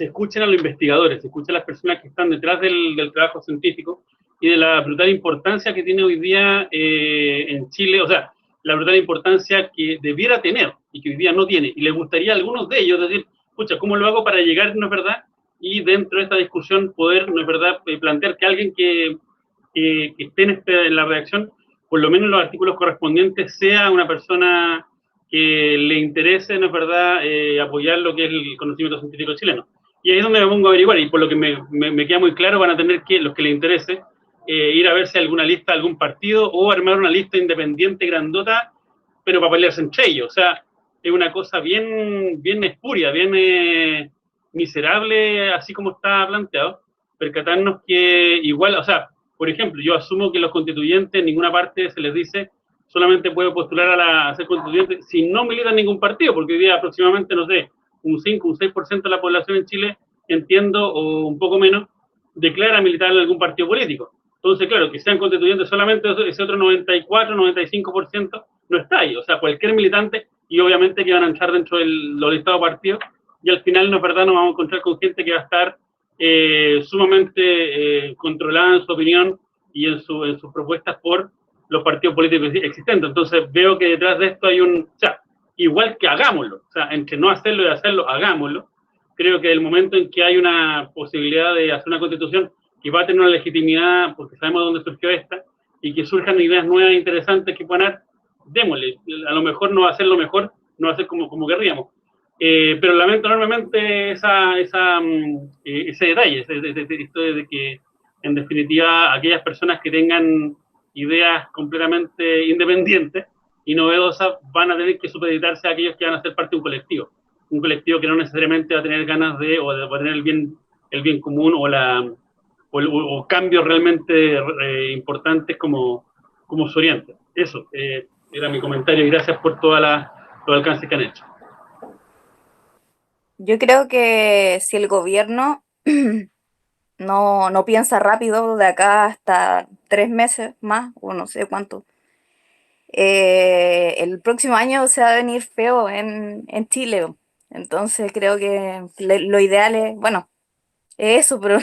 escuchen a los investigadores, se escuchen a las personas que están detrás del trabajo científico y de la brutal importancia que tiene hoy día en Chile, o sea, la brutal importancia que debiera tener y que hoy día no tiene. Y les gustaría a algunos de ellos decir, escucha, ¿cómo lo hago para llegar, no es verdad? Y dentro de esta discusión poder, no es verdad, plantear que alguien que esté en la redacción, por lo menos en los artículos correspondientes, sea una persona que le interese, ¿no es verdad?, apoyar lo que es el conocimiento científico chileno. Y ahí es donde me pongo a averiguar, y por lo que me queda muy claro, van a tener que, los que les interese, ir a ver si hay alguna lista de algún partido o armar una lista independiente grandota, pero para pelearse entre ellos. O sea, es una cosa bien espuria, bien miserable, así como está planteado, percatarnos que igual, o sea, por ejemplo, yo asumo que los constituyentes en ninguna parte se les dice solamente puede postular a ser constituyente si no milita en ningún partido, porque hoy día aproximadamente, no sé, un 5, un 6% de la población en Chile, entiendo, o un poco menos, declara militar en algún partido político. Entonces, claro, que sean constituyentes solamente ese otro 94, 95% no está ahí. O sea, cualquier militante, y obviamente que van a entrar dentro de los listados partidos, y al final, no es verdad, nos vamos a encontrar con gente que va a estar sumamente controlada en su opinión y en sus propuestas por los partidos políticos existentes. Entonces veo que detrás de esto hay o sea, igual que hagámoslo, o sea, entre no hacerlo y hacerlo, hagámoslo. Creo que el momento en que hay una posibilidad de hacer una constitución que va a tener una legitimidad, porque sabemos dónde surgió esta, y que surjan ideas nuevas e interesantes que puedan dar, démosle. A lo mejor no va a ser lo mejor, no va a ser como querríamos. Pero lamento enormemente ese detalle, esto de que, en definitiva, aquellas personas que tengan ideas completamente independientes y novedosas van a tener que supeditarse a aquellos que van a ser parte de un colectivo que no necesariamente va a tener ganas de, o de tener el bien común o o cambios realmente importantes como se orienta. Eso era mi comentario y gracias por los alcances que han hecho. Yo creo que si el gobierno no piensa rápido de acá hasta 3 meses más, o no sé cuánto, el próximo año se va a venir feo en Chile. Entonces creo que lo ideal es, bueno, es eso, pero,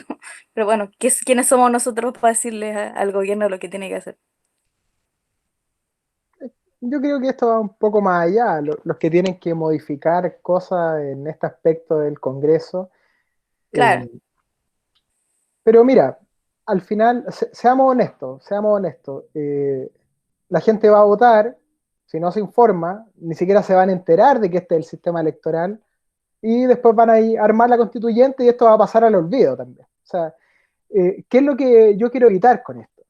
pero bueno, ¿quiénes somos nosotros para decirle al gobierno lo que tiene que hacer? Yo creo que esto va un poco más allá. Los que tienen que modificar cosas en este aspecto del Congreso. Claro, Pero mira, al final, seamos honestos, seamos honestos. La gente va a votar, si no se informa, ni siquiera se van a enterar de que este es el sistema electoral, y después van a ir a armar la constituyente y esto va a pasar al olvido también. O sea, ¿qué es lo que yo quiero evitar con esto?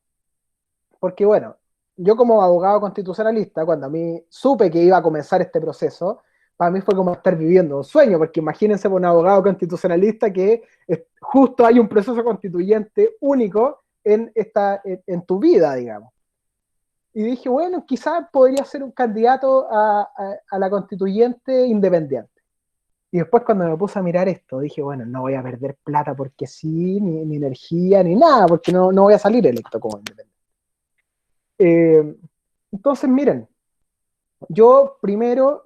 Porque bueno, yo como abogado constitucionalista, cuando a mí supe que iba a comenzar este proceso, para mí fue como estar viviendo un sueño, porque imagínense por un abogado constitucionalista que justo hay un proceso constituyente único en tu vida, digamos. Y dije, bueno, quizás podría ser un candidato a la constituyente independiente. Y después cuando me puse a mirar esto, dije, bueno, no voy a perder plata porque sí, ni energía, ni nada, porque no voy a salir electo como independiente. Entonces, miren, yo primero,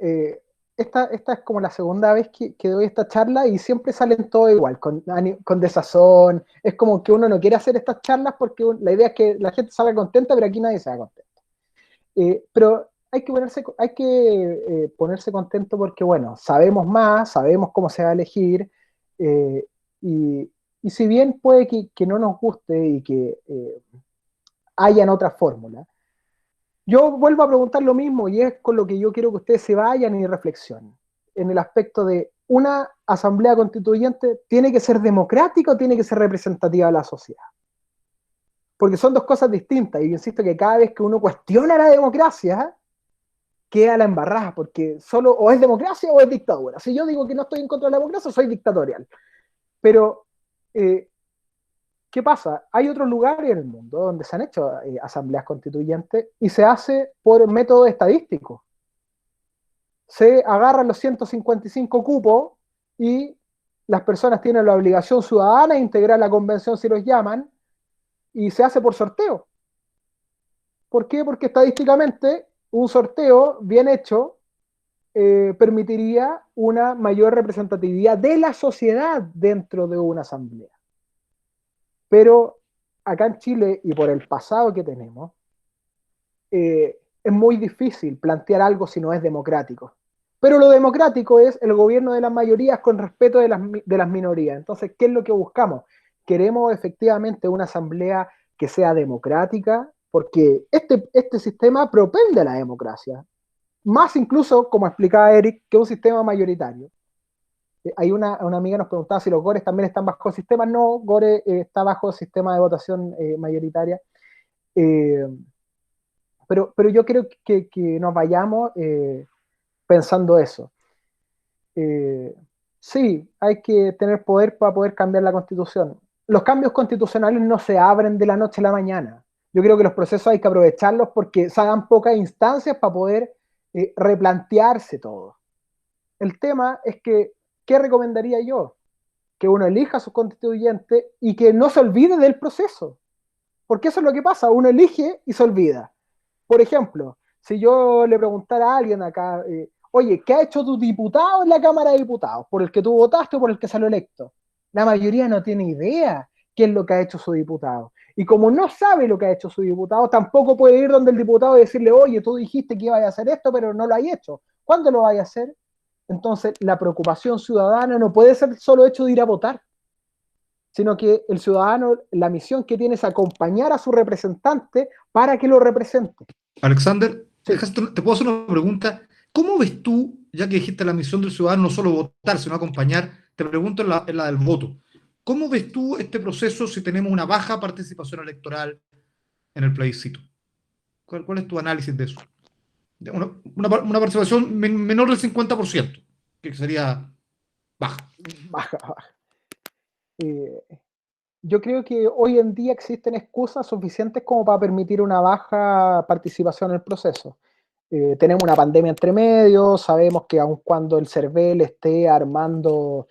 esta es como la segunda vez que doy esta charla y siempre salen todo igual, con desazón. Es como que uno no quiere hacer estas charlas porque la idea es que la gente salga contenta, pero aquí nadie se va contento. Pero hay que ponerse contento porque, bueno, sabemos más, sabemos cómo se va a elegir, eh, y, y si bien puede que no nos guste y que hayan otras fórmulas, yo vuelvo a preguntar lo mismo y es con lo que yo quiero que ustedes se vayan y reflexionen. En el aspecto de una asamblea constituyente, ¿tiene que ser democrática o tiene que ser representativa de la sociedad? Porque son dos cosas distintas y yo insisto que cada vez que uno cuestiona la democracia, queda la embarrada, porque solo o es democracia o es dictadura. Si yo digo que no estoy en contra de la democracia, soy dictatorial. Pero, ¿qué pasa? Hay otros lugares en el mundo donde se han hecho asambleas constituyentes y se hace por método estadístico. Se agarran los 155 cupos y las personas tienen la obligación ciudadana de integrar la convención si los llaman y se hace por sorteo. ¿Por qué? Porque estadísticamente un sorteo bien hecho permitiría una mayor representatividad de la sociedad dentro de una asamblea. Pero acá en Chile, y por el pasado que tenemos, es muy difícil plantear algo si no es democrático. Pero lo democrático es el gobierno de las mayorías con respeto de las minorías. Entonces, ¿qué es lo que buscamos? Queremos efectivamente una asamblea que sea democrática, porque este sistema propende a la democracia, más incluso, como explicaba Eric, que un sistema mayoritario. Hay una amiga nos preguntaba si los GORES también están bajo sistema. No, GORE está bajo sistema de votación mayoritaria. Eh, pero yo creo que nos vayamos pensando eso. Sí, hay que tener poder para poder cambiar la constitución. Los cambios constitucionales no se abren de la noche a la mañana. Yo creo que los procesos hay que aprovecharlos porque se hagan pocas instancias para poder replantearse todo. El tema es que, ¿qué recomendaría yo? Que uno elija a sus constituyentes y que no se olvide del proceso. Porque eso es lo que pasa, uno elige y se olvida. Por ejemplo, si yo le preguntara a alguien acá, oye, ¿qué ha hecho tu diputado en la Cámara de Diputados? ¿Por el que tú votaste o por el que salió electo? La mayoría no tiene idea qué es lo que ha hecho su diputado. Y como no sabe lo que ha hecho su diputado, tampoco puede ir donde el diputado y decirle, oye, tú dijiste que ibas a hacer esto, pero no lo has hecho. ¿Cuándo lo vas a hacer? Entonces, la preocupación ciudadana no puede ser solo hecho de ir a votar, sino que el ciudadano, la misión que tiene es acompañar a su representante para que lo represente. Alexander, Sí. te puedo hacer una pregunta. ¿Cómo ves tú, ya que dijiste la misión del ciudadano no solo votar, sino acompañar, te pregunto en la del voto, ¿cómo ves tú este proceso si tenemos una baja participación electoral en el plebiscito? ¿Cuál es tu análisis de eso? Una participación menor del 50%, que sería baja. Baja, baja. yo creo que hoy en día existen excusas suficientes como para permitir una baja participación en el proceso. Tenemos una pandemia entre medio, sabemos que aun cuando el CERVEL esté armando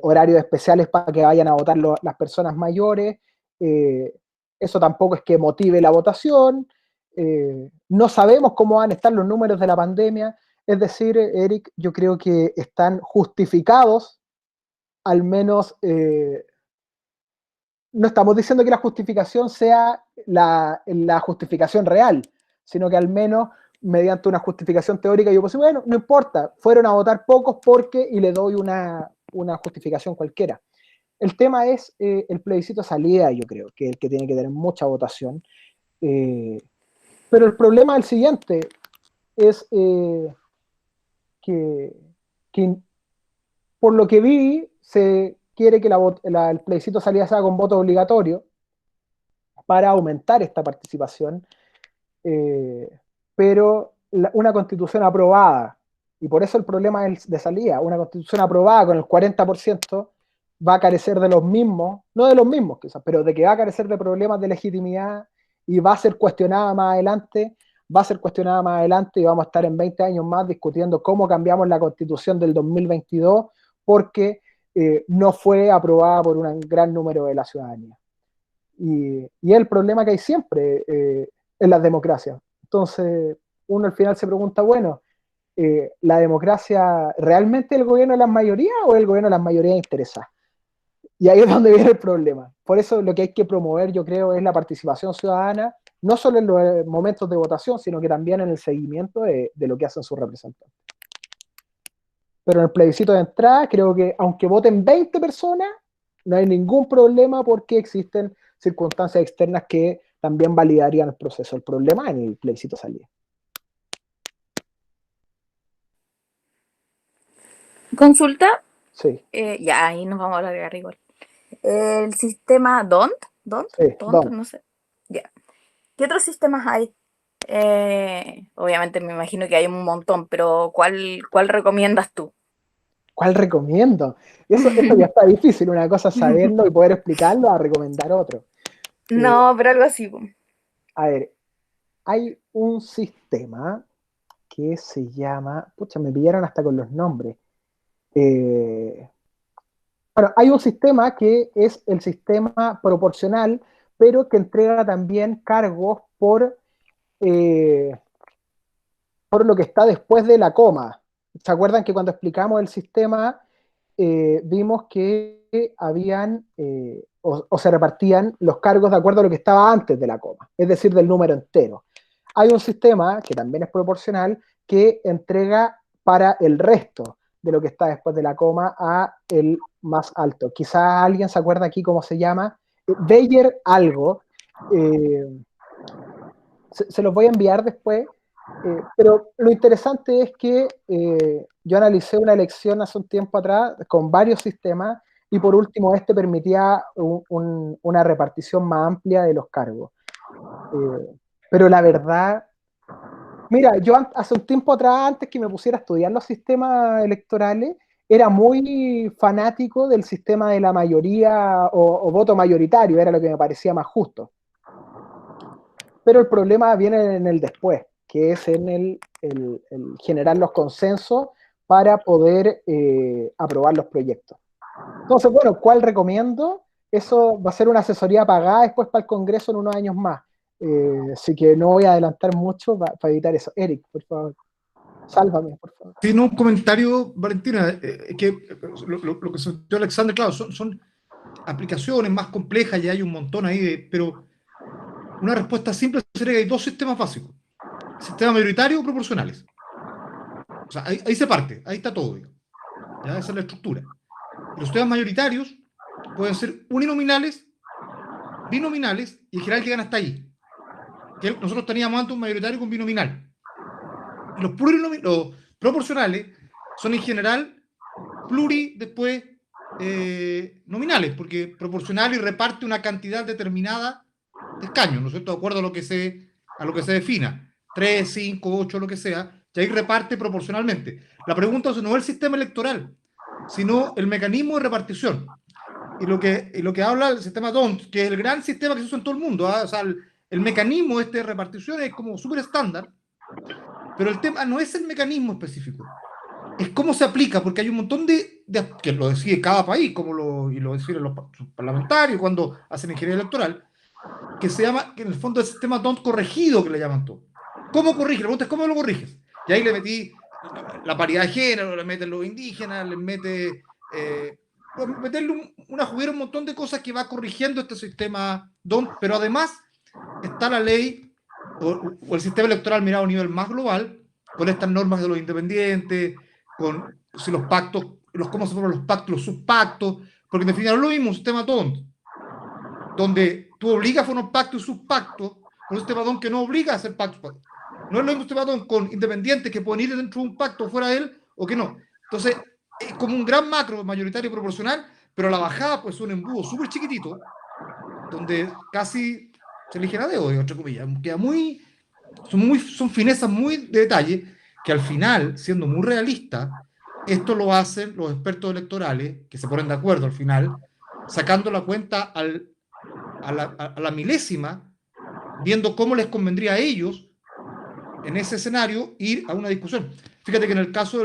horarios especiales para que vayan a votar las personas mayores, eso tampoco es que motive la votación, no sabemos cómo van a estar los números de la pandemia, es decir, Eric, yo creo que están justificados, al menos, no estamos diciendo que la justificación sea la justificación real, sino que al menos mediante una justificación teórica yo pues bueno, no importa, fueron a votar pocos porque, y le doy una justificación cualquiera. El tema es el plebiscito de salida, yo creo, que es el que tiene que tener mucha votación. Pero el problema es el siguiente, es que por lo que vi, se quiere que el plebiscito de salida sea con voto obligatorio para aumentar esta participación, pero una constitución aprobada, y por eso el problema es de salida, una constitución aprobada con el 40% va a carecer de los mismos, no de los mismos quizás, pero de que va a carecer de problemas de legitimidad y va a ser cuestionada más adelante, y vamos a estar en 20 años más discutiendo cómo cambiamos la constitución del 2022 porque no fue aprobada por un gran número de la ciudadanía. Y el problema que hay siempre en las democracias. Entonces, uno al final se pregunta, bueno, ¿la democracia realmente es el gobierno de las mayorías o es el gobierno de las mayorías interesadas? Y ahí es donde viene el problema. Por eso lo que hay que promover, yo creo, es la participación ciudadana, no solo en los momentos de votación, sino que también en el seguimiento de lo que hacen sus representantes. Pero en el plebiscito de entrada, creo que aunque voten 20 personas, no hay ningún problema porque existen circunstancias externas que también validarían el proceso. El problema en el plebiscito de salida. Consulta, Sí, ya ahí nos vamos a agregar igual. El sistema DONT, sí, no sé. Ya. ¿Qué otros sistemas hay? Obviamente me imagino que hay un montón, pero ¿cuál recomiendas tú? ¿cuál recomiendo? Eso ya está difícil, una cosa es saberlo y poder explicarlo a recomendar otro. No, pero algo así. A ver, hay un sistema que se llama, pucha, me pillaron hasta con los nombres. Bueno, hay un sistema que es el sistema proporcional, pero que entrega también cargos eh, por lo que está después de la coma. ¿Se acuerdan que cuando explicamos el sistema vimos que habían o se repartían los cargos de acuerdo a lo que estaba antes de la coma, es decir, del número entero? Hay un sistema que también es proporcional que entrega para el resto de lo que está después de la coma a el más alto. Quizá alguien se acuerda aquí cómo se llama, Beyer algo, se los voy a enviar después, pero lo interesante es que yo analicé una elección hace un tiempo atrás con varios sistemas y por último este permitía una repartición más amplia de los cargos. Pero la verdad, mira, yo hace un tiempo atrás, antes que me pusiera a estudiar los sistemas electorales, era muy fanático del sistema de la mayoría o voto mayoritario, era lo que me parecía más justo. Pero el problema viene en el después, que es en el generar los consensos para poder aprobar los proyectos. Entonces, bueno, ¿cuál recomiendo? Eso va a ser una asesoría pagada después para el Congreso en unos años más. Así que no voy a adelantar mucho para evitar eso. Eric, por favor, sálvame, por favor. Tiene un comentario, Valentina, que lo que planteó Alexander, claro, son aplicaciones más complejas y hay un montón ahí, pero una respuesta simple sería que hay dos sistemas básicos: sistema mayoritario o proporcionales. O sea, ahí se parte, ahí está todo. ¿Ya? Esa es la estructura. Y los sistemas mayoritarios pueden ser uninominales, binominales, y en general llegan hasta ahí. Que nosotros teníamos antes un mayoritario con binominal. Los proporcionales son en general después nominales, porque proporcional y reparte una cantidad determinada de escaños, ¿no es cierto? De acuerdo a lo que se defina, 3, 5, 8, lo que sea, y ahí reparte proporcionalmente. La pregunta no es el sistema electoral, sino el mecanismo de repartición. y lo que habla el sistema DONT, que es el gran sistema que se usa en todo el mundo, ¿ah? O sea, el mecanismo de repartición es como súper estándar, pero el tema no es el mecanismo específico, es cómo se aplica, porque hay un montón que lo decide cada país, y lo deciden los parlamentarios cuando hacen ingeniería electoral, que se llama, que en el fondo es el sistema DONT corregido, que le llaman todo. ¿Cómo corrige? La pregunta es cómo lo corriges. Y ahí le metí la paridad de género, le meten los indígenas, le mete... meterle una juguera, un montón de cosas que va corrigiendo este sistema DONT, pero además está la ley o el sistema electoral mirado a un nivel más global, con estas normas de los independientes, con si los pactos, cómo se forman los pactos, los subpactos, porque en definitiva no es lo mismo un sistema DONT, donde tú obligas a formar pactos y subpactos, con un sistema DONT que no obliga a hacer pactos. No es lo mismo un sistema DONT con independientes que pueden ir dentro de un pacto o fuera de él, o que no. Entonces, es como un gran macro mayoritario proporcional, pero la bajada pues es un embudo súper chiquitito, donde casi se eligen a dedo, entre comillas. Queda son finezas muy de detalle, que al final, siendo muy realistas, esto lo hacen los expertos electorales, que se ponen de acuerdo al final, sacando la cuenta a la milésima, viendo cómo les convendría a ellos, en ese escenario, ir a una discusión. Fíjate que en el caso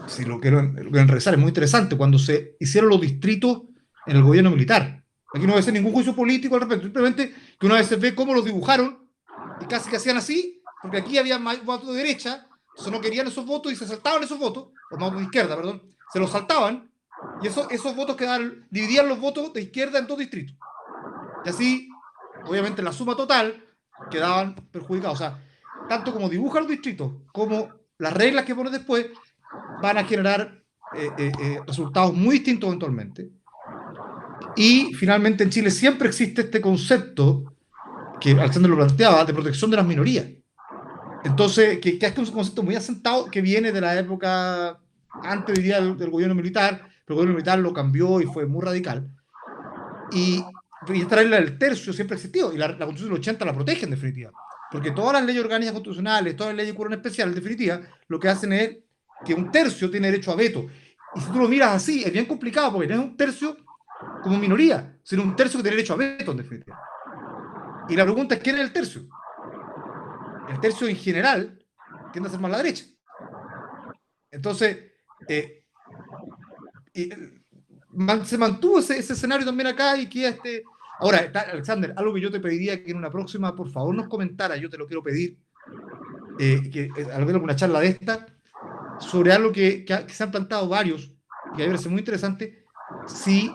si lo quiero enredar, es muy interesante, cuando se hicieron los distritos en el gobierno militar. Aquí no va a ser ningún juicio político al respecto, simplemente que una vez se ve cómo los dibujaron y casi que hacían así, porque aquí había más votos de derecha, entonces no querían esos votos y se saltaban esos votos, o más de izquierda, perdón, se los saltaban y esos votos dividían los votos de izquierda en dos distritos. Y así, obviamente, la suma total quedaban perjudicados. O sea, tanto como dibujan los distritos como las reglas que ponen después van a generar resultados muy distintos eventualmente. Y finalmente en Chile siempre existe este concepto que Alexander lo planteaba, de protección de las minorías. Entonces, que es un concepto muy asentado que viene de la época antes, diría, del gobierno militar, pero el gobierno militar lo cambió y fue muy radical. Y esta regla del tercio siempre ha existido, y la Constitución del 80 la protege en definitiva, porque todas las leyes orgánicas constitucionales, todas las leyes de quórum especial, en definitiva, lo que hacen es que un tercio tiene derecho a veto. Y si tú lo miras así, es bien complicado, porque no es un tercio como minoría, sino un tercio que tiene derecho a veto, en definitiva. Y la pregunta es, ¿quién es el tercio? El tercio en general tiende a ser más la derecha. Entonces, se mantuvo ese escenario también acá y queda Ahora, Alexander, algo que yo te pediría que en una próxima, por favor, nos comentara, yo te lo quiero pedir, que al ver alguna charla de esta, sobre algo que se han planteado varios, y a mí me parece muy interesante, si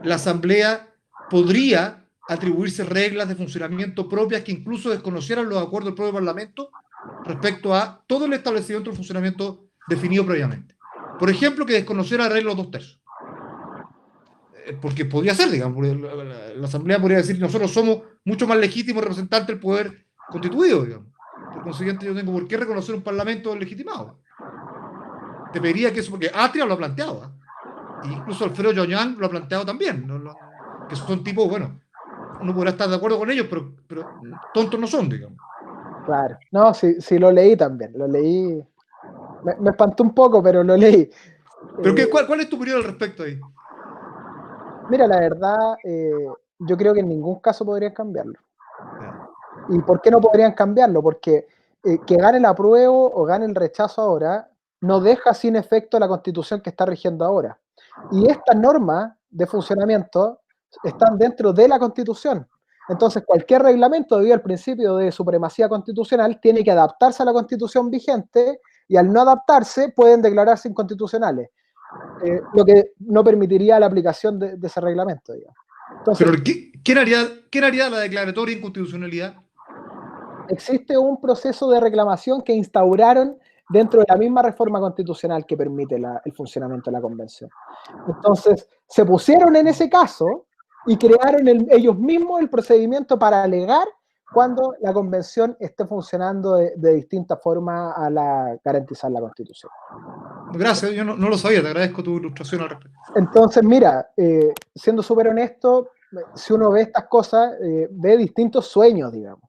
la Asamblea podría atribuirse reglas de funcionamiento propias que incluso desconocieran los acuerdos del propio Parlamento respecto a todo el establecimiento del funcionamiento definido previamente. Por ejemplo, que desconociera la regla de los 2/3. Porque podría ser, digamos, la Asamblea podría decir, nosotros somos mucho más legítimos representantes del poder constituido, digamos. Por consiguiente, yo tengo por qué reconocer un parlamento legitimado. Te pediría que eso, porque Atria lo ha planteado, ¿eh? Incluso Alfredo Joñán lo ha planteado también, que son tipos, bueno, uno podrá estar de acuerdo con ellos, pero tontos no son, digamos. Claro, no, sí lo leí también, lo leí, me espantó un poco, pero lo leí. ¿Pero cuál es tu opinión al respecto ahí? Mira, la verdad, yo creo que en ningún caso podrían cambiarlo. ¿Y por qué no podrían cambiarlo? Porque que gane el apruebo o gane el rechazo ahora, no deja sin efecto la Constitución que está rigiendo ahora. Y estas normas de funcionamiento están dentro de la Constitución. Entonces, cualquier reglamento, debido al principio de supremacía constitucional, tiene que adaptarse a la Constitución vigente, y al no adaptarse pueden declararse inconstitucionales. Lo que no permitiría la aplicación de ese reglamento, digamos. Entonces, ¿pero quién haría la declaratoria de inconstitucionalidad? existe un proceso de reclamación que instauraron dentro de la misma reforma constitucional que permite el funcionamiento de la convención. Entonces, se pusieron en ese caso y crearon ellos mismos el procedimiento para alegar cuando la convención esté funcionando de distinta forma a garantizar la Constitución. Gracias, yo no lo sabía, te agradezco tu ilustración al respecto. Entonces, mira, siendo súper honesto, si uno ve estas cosas, ve distintos sueños, digamos.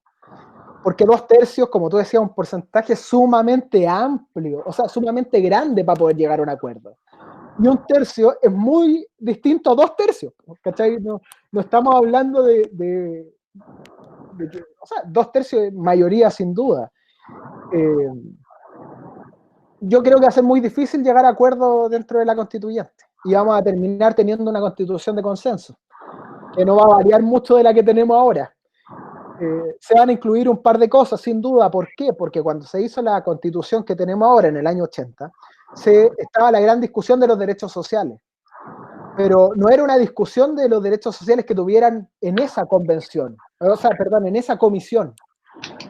Porque 2/3, como tú decías, un porcentaje sumamente amplio, o sea, sumamente grande para poder llegar a un acuerdo. y 1/3 es muy distinto a 2/3, ¿cachai? No, no estamos hablando de que, o sea, 2/3 es mayoría sin duda. Yo creo que va a ser muy difícil llegar a acuerdos dentro de la constituyente y vamos a terminar teniendo una constitución de consenso, que no va a variar mucho de la que tenemos ahora. Se van a incluir un par de cosas, sin duda. ¿Por qué? Porque cuando se hizo la constitución que tenemos ahora, en el año 80, estaba la gran discusión de los derechos sociales. Pero no era una discusión de los derechos sociales que tuvieran en esa convención, o sea, perdón, en esa comisión,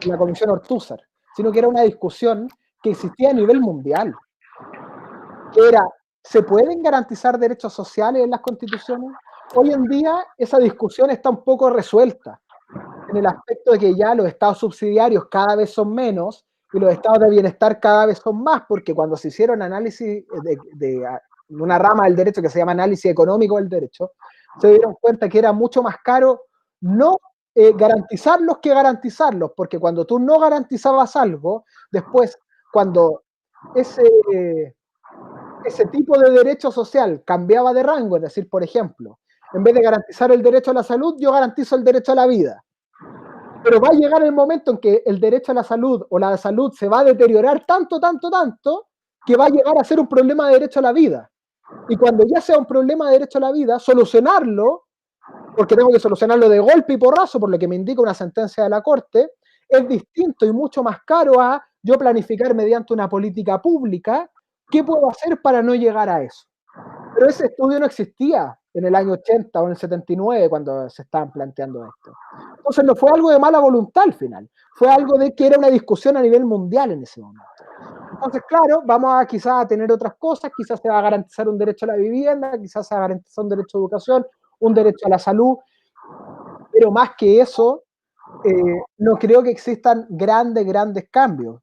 en la comisión Ortúzar, sino que era una discusión que existía a nivel mundial, que era, ¿se pueden garantizar derechos sociales en las constituciones? Hoy en día esa discusión está un poco resuelta, en el aspecto de que ya los estados subsidiarios cada vez son menos y los estados de bienestar cada vez son más, porque cuando se hicieron análisis de una rama del derecho que se llama análisis económico del derecho, se dieron cuenta que era mucho más caro no garantizarlos que garantizarlos, porque cuando tú no garantizabas algo, después, cuando ese tipo de derecho social cambiaba de rango, es decir, por ejemplo, en vez de garantizar el derecho a la salud, yo garantizo el derecho a la vida. Pero va a llegar el momento en que el derecho a la salud o la salud se va a deteriorar tanto, que va a llegar a ser un problema de derecho a la vida. Y cuando ya sea un problema de derecho a la vida, solucionarlo, porque tengo que solucionarlo de golpe y porrazo, por lo que me indica una sentencia de la Corte, es distinto y mucho más caro a yo planificar mediante una política pública qué puedo hacer para no llegar a eso. Pero ese estudio no existía en el año 80 o en el 79 cuando se estaban planteando esto. Entonces no fue algo de mala voluntad al final, fue algo de que era una discusión a nivel mundial en ese momento. Entonces, claro, vamos a quizás a tener otras cosas, quizás se va a garantizar un derecho a la vivienda, quizás se va a garantizar un derecho a educación, un derecho a la salud, pero más que eso, no creo que existan grandes cambios.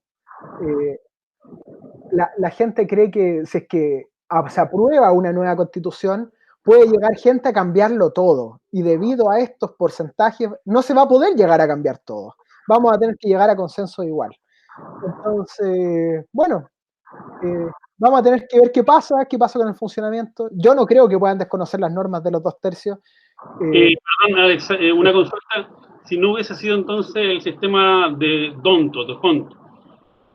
La gente cree que si es que se aprueba una nueva constitución, puede llegar gente a cambiarlo todo. Y debido a estos porcentajes, no se va a poder llegar a cambiar todo. Vamos a tener que llegar a consenso igual. Entonces, bueno, vamos a tener que ver qué pasa con el funcionamiento. Yo no creo que puedan desconocer las normas de los 2/3. Perdón, Alex, una consulta. Si no hubiese sido entonces el sistema de Donto,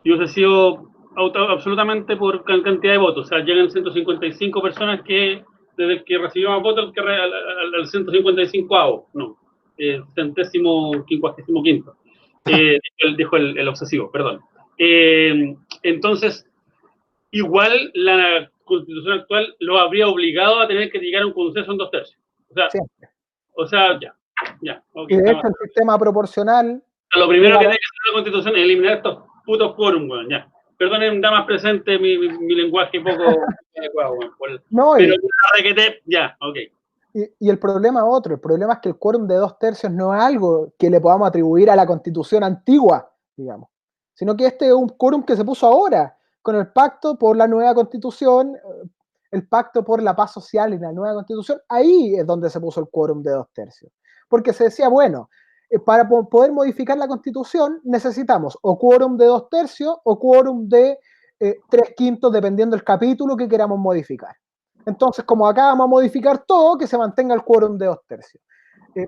y hubiese sido absolutamente por cantidad de votos, o sea, llegan 155 personas que, desde que recibió más votos, al 155avo, no, centésimo, quincuagésimo quinto, dijo el obsesivo, perdón. Entonces, igual la constitución actual lo habría obligado a tener que llegar a un consenso en 2/3. O sea, ya. Okay, y de hecho, el sistema proporcional. Lo primero que tiene que hacer la constitución es eliminar estos putos quórum, weón, ya. Perdonen, damas presentes, mi lenguaje poco adecuado, weón. No, pero ya, ok. Y el problema otro, el problema es que el quórum de 2/3 no es algo que le podamos atribuir a la constitución antigua, digamos, sino que este es un quórum que se puso ahora, con el pacto por la nueva constitución, el pacto por la paz social y la nueva constitución, ahí es donde se puso el quórum de 2/3. Porque se decía, bueno, para poder modificar la constitución necesitamos o quórum de 2/3 o quórum de 3/5, dependiendo del capítulo que queramos modificar. Entonces, como acá vamos a modificar todo, que se mantenga el quórum de 2/3.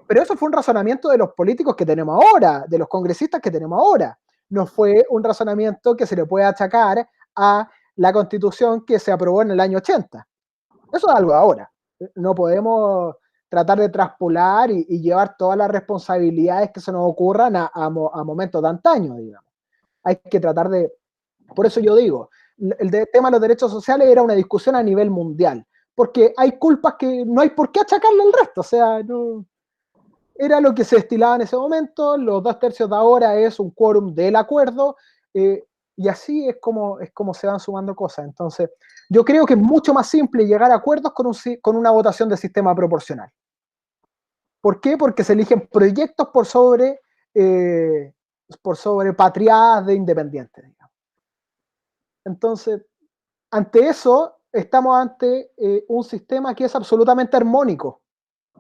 Pero eso fue un razonamiento de los políticos que tenemos ahora, de los congresistas que tenemos ahora. No fue un razonamiento que se le puede achacar a la constitución que se aprobó en el año 80. Eso es algo de ahora. No podemos tratar de traspolar y llevar todas las responsabilidades que se nos ocurran a momentos de antaño, digamos. Hay que tratar de... Por eso yo digo, el tema de los derechos sociales era una discusión a nivel mundial, porque hay culpas que no hay por qué achacarle al resto, o sea, no, era lo que se destilaba en ese momento, los 2/3 de ahora es un quórum del acuerdo, y así es como se van sumando cosas. Entonces, yo creo que es mucho más simple llegar a acuerdos con una votación de sistema proporcional. ¿Por qué? Porque se eligen proyectos por sobre patriadas de independientes, digamos. Entonces, ante eso, estamos ante un sistema que es absolutamente armónico.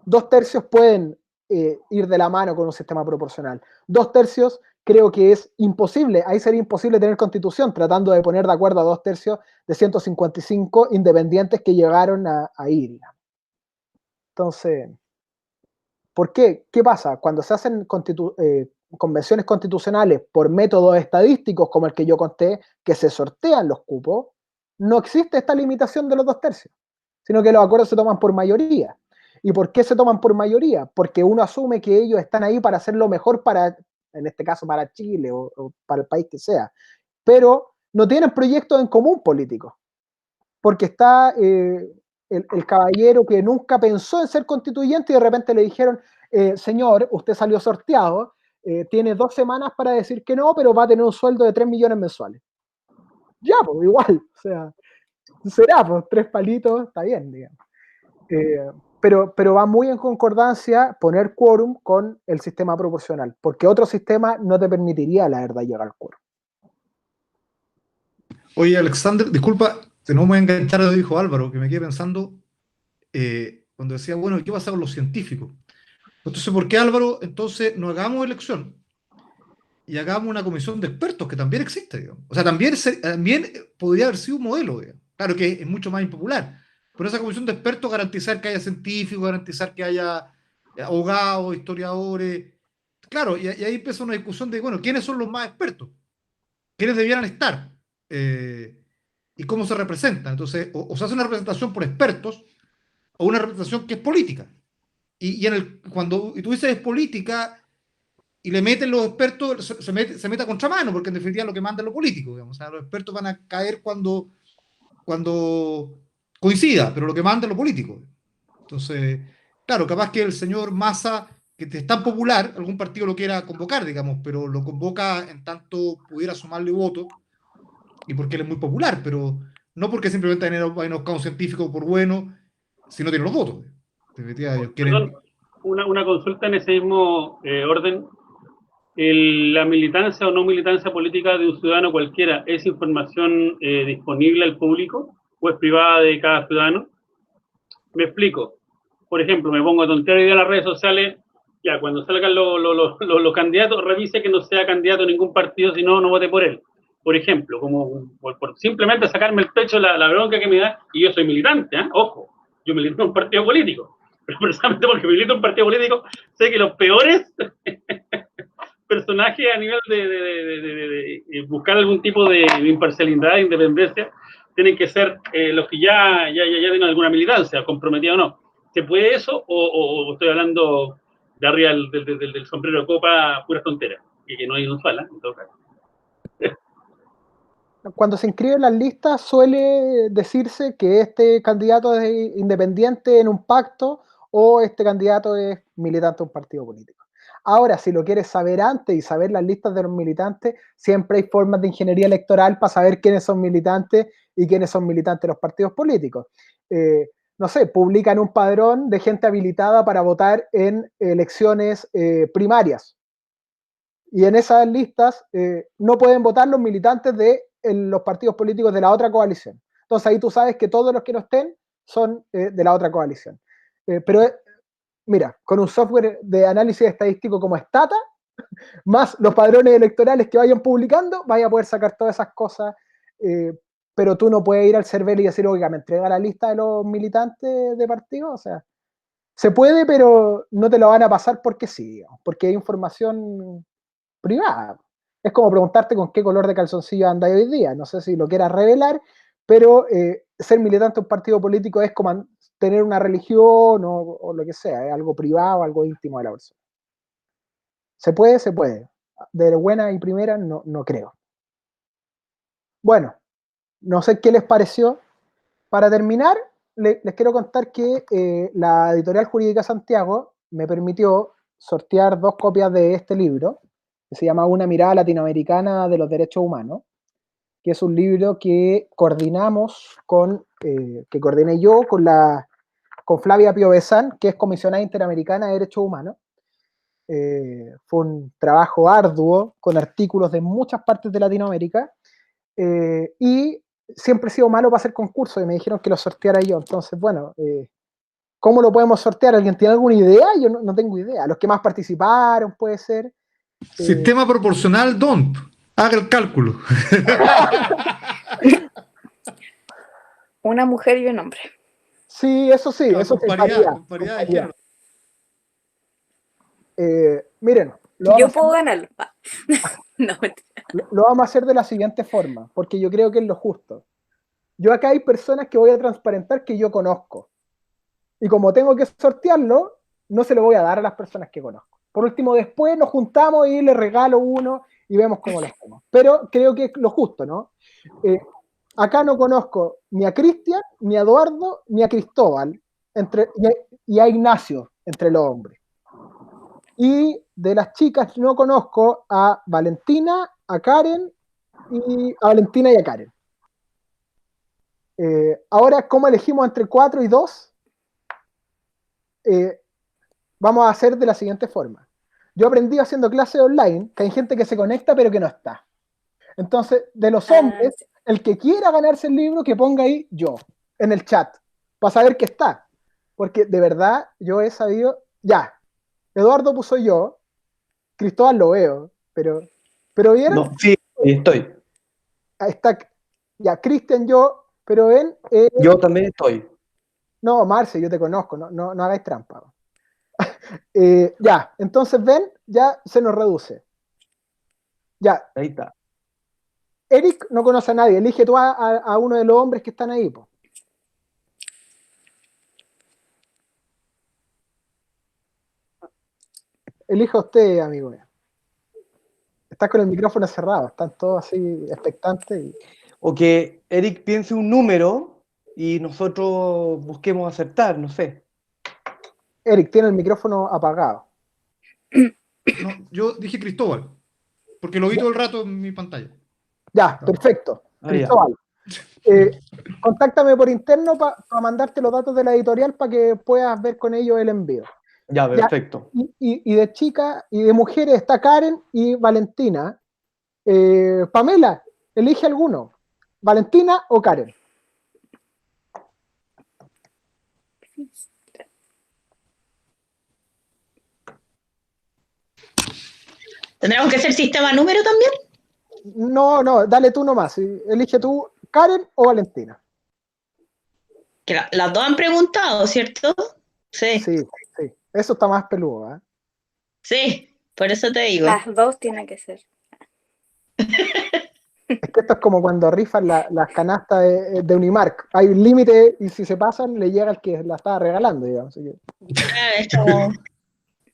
2/3 pueden ir de la mano con un sistema proporcional. 2/3 creo que es imposible, ahí sería imposible tener constitución, tratando de poner de acuerdo a 2/3 de 155 independientes que llegaron a ir. Entonces, ¿por qué? ¿Qué pasa? Cuando se hacen convenciones constitucionales por métodos estadísticos como el que yo conté, que se sortean los cupos, no existe esta limitación de los 2/3, sino que los acuerdos se toman por mayoría. ¿Y por qué se toman por mayoría? Porque uno asume que ellos están ahí para hacer lo mejor para, en este caso, para Chile o para el país que sea. Pero no tienen proyectos en común políticos. Porque está el caballero que nunca pensó en ser constituyente y de repente le dijeron, señor, usted salió sorteado, tiene 2 semanas para decir que no, pero va a tener un sueldo de 3 millones mensuales. Ya, pues igual, o sea, será, pues 3 palitos, está bien, digamos. Pero va muy en concordancia poner quórum con el sistema proporcional, porque otro sistema no te permitiría, la verdad, llegar al quórum. Oye, Alexander, disculpa, no me voy a enganchar a lo que dijo Álvaro, que me quedé pensando cuando decía, bueno, ¿qué pasa con los científicos? Entonces, ¿por qué, Álvaro? Entonces, no hagamos elección y hagamos una comisión de expertos que también existe, digamos. O sea, también podría haber sido un modelo, digamos. Claro que es mucho más impopular, pero esa comisión de expertos garantizar que haya científicos, garantizar que haya abogados, historiadores. Claro, y ahí empieza una discusión de, bueno, ¿quiénes son los más expertos? ¿Quiénes debieran estar? ¿Y cómo se representan? Entonces, o se hace una representación por expertos o una representación que es política. Cuando tú dices es política y le meten los expertos, se mete a contramano, porque en definitiva lo que manda es lo político. Digamos. O sea, los expertos van a caer cuando coincida, pero lo que manda es lo político. Entonces, claro, capaz que el señor Massa, que es tan popular, algún partido lo quiera convocar, digamos, pero lo convoca en tanto pudiera sumarle votos y porque él es muy popular, pero no porque simplemente hay un científico por bueno, si no tiene los votos. Ellos quieren. Perdón, una consulta en ese mismo orden. La militancia o no militancia política de un ciudadano cualquiera, ¿es información disponible al público o es privada de cada ciudadano? Me explico. Por ejemplo, me pongo a tontear hoy día en las redes sociales, ya cuando salgan los candidatos, revise que no sea candidato a ningún partido, si no, no vote por él. Por ejemplo, como por simplemente sacarme el pecho la bronca que me da, y yo soy militante, ojo, yo milito en un partido político, pero precisamente porque milito en un partido político, sé que los peores personajes a nivel de buscar algún tipo de imparcialidad, de independencia, tienen que ser los que ya tienen alguna militancia, comprometida o no. ¿Se puede eso o estoy hablando de arriba del sombrero de copa, pura tonteras? Que no hay inusual, en todo caso. Cuando se inscriben las listas suele decirse que este candidato es independiente en un pacto o este candidato es militante de un partido político. Ahora, si lo quieres saber antes y saber las listas de los militantes, siempre hay formas de ingeniería electoral para saber quiénes son militantes y quiénes son militantes de los partidos políticos. No sé, publican un padrón de gente habilitada para votar en elecciones primarias. Y en esas listas no pueden votar los militantes de los partidos políticos de la otra coalición. Entonces ahí tú sabes que todos los que no estén son de la otra coalición. Pero mira, con un software de análisis estadístico como Stata, más los padrones electorales que vayan publicando, vaya a poder sacar todas esas cosas, pero tú no puedes ir al server y decir, oiga, me entrega la lista de los militantes de partidos, o sea, se puede, pero no te lo van a pasar porque sí, digamos, porque hay información privada. Es como preguntarte con qué color de calzoncillo andáis hoy día, no sé si lo quieras revelar, pero ser militante de un partido político es como tener una religión o lo que sea, es algo privado, algo íntimo de la persona. ¿Se puede? Se puede. De buena y primera no creo. Bueno, no sé qué les pareció. Para terminar, les quiero contar que la Editorial Jurídica Santiago me permitió sortear 2 copias de este libro, que se llama Una mirada latinoamericana de los derechos humanos, que es un libro que coordinamos que coordiné yo con Flavia Piovesan, que es comisionada interamericana de derechos humanos. Fue un trabajo arduo con artículos de muchas partes de Latinoamérica y siempre he sido malo para hacer concursos y me dijeron que lo sorteara yo. Entonces, bueno, ¿cómo lo podemos sortear? ¿Alguien tiene alguna idea? Yo no tengo idea. Los que más participaron puede ser. Sistema proporcional DONT. Haga el cálculo. Una mujer y un hombre. Sí, eso sí, eso Con sí, paridad, con paridad. paridad de género. Miren, Yo puedo ganarlo. Ah. No, mentira. lo vamos a hacer de la siguiente forma, porque yo creo que es lo justo. Yo acá hay personas que voy a transparentar que yo conozco. Y como tengo que sortearlo, no se lo voy a dar a las personas que conozco. Por último, después nos juntamos y le regalo uno y vemos cómo lo hacemos. Pero creo que es lo justo, ¿no? Acá no conozco ni a Cristian, ni a Eduardo, ni a Cristóbal, y a Ignacio entre los hombres. Y de las chicas no conozco a Valentina, a Karen, a Valentina y a Karen. Ahora, ¿cómo elegimos entre 4 y 2? Vamos a hacer de la siguiente forma. Yo aprendí haciendo clases online que hay gente que se conecta pero que no está. Entonces, de los hombres, Sí. el que quiera ganarse el libro, que ponga ahí yo, en el chat, para saber que está. Porque de verdad yo he sabido, ya, Eduardo puso yo, Cristóbal lo veo, pero ¿vieron? No, sí, estoy. Ahí está, ya, Cristian yo, pero ven, Yo también estoy. no, Marce, yo te conozco, no hagáis trampa. Ya, entonces ven, ya se nos reduce. Ya, Ahí está. Eric no conoce a nadie, elige tú a uno de los hombres que están ahí, po. Elija usted, amigo. Estás con el micrófono cerrado, están todos así expectantes. O que Eric piense un número y nosotros busquemos acertar, no sé. Eric tiene el micrófono apagado. No, yo dije Cristóbal, porque lo vi todo el rato en mi pantalla. Ya, perfecto. Ah, Cristóbal, contáctame por interno para mandarte los datos de la editorial para que puedas ver con ellos el envío. Ya, perfecto. Y de chicas y de mujeres está Karen y Valentina. Pamela, elige alguno. ¿Valentina o Karen? ¿Tendremos que hacer sistema número también? No, dale tú nomás. Elige tú, Karen o Valentina. Que las dos han preguntado, ¿cierto? Sí, Sí. Eso está más peludo, ¿eh? sí, por eso te digo. Las dos tienen que ser. Es que esto es como cuando rifan las canastas de Unimark. Hay un límite y si se pasan le llega al que la estaba regalando, digamos. Así que, Es como,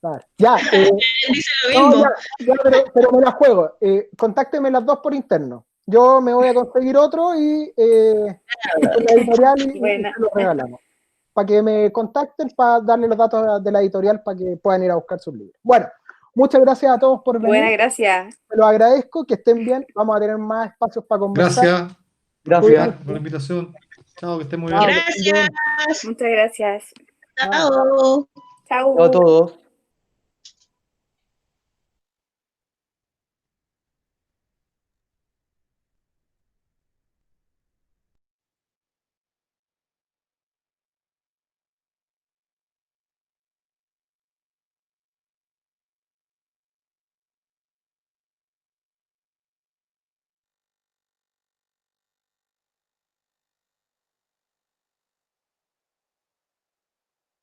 claro. Ya, dice lo no, mismo. ya, pero me la juego. Contáctenme las dos por interno. Yo me voy a conseguir otro y con la editorial y Buena. se lo regalamos. Para que me contacten, para darle los datos de la editorial para que puedan ir a buscar sus libros. Bueno, muchas gracias a todos por venir. Buena, gracias. Se los agradezco, que estén bien. Vamos a tener más espacios para conversar. Gracias Gracias. por la invitación. Chao, que estén muy bien. Chao, que estén bien. Gracias. Muchas gracias. Chao. Chao. Chao a todos.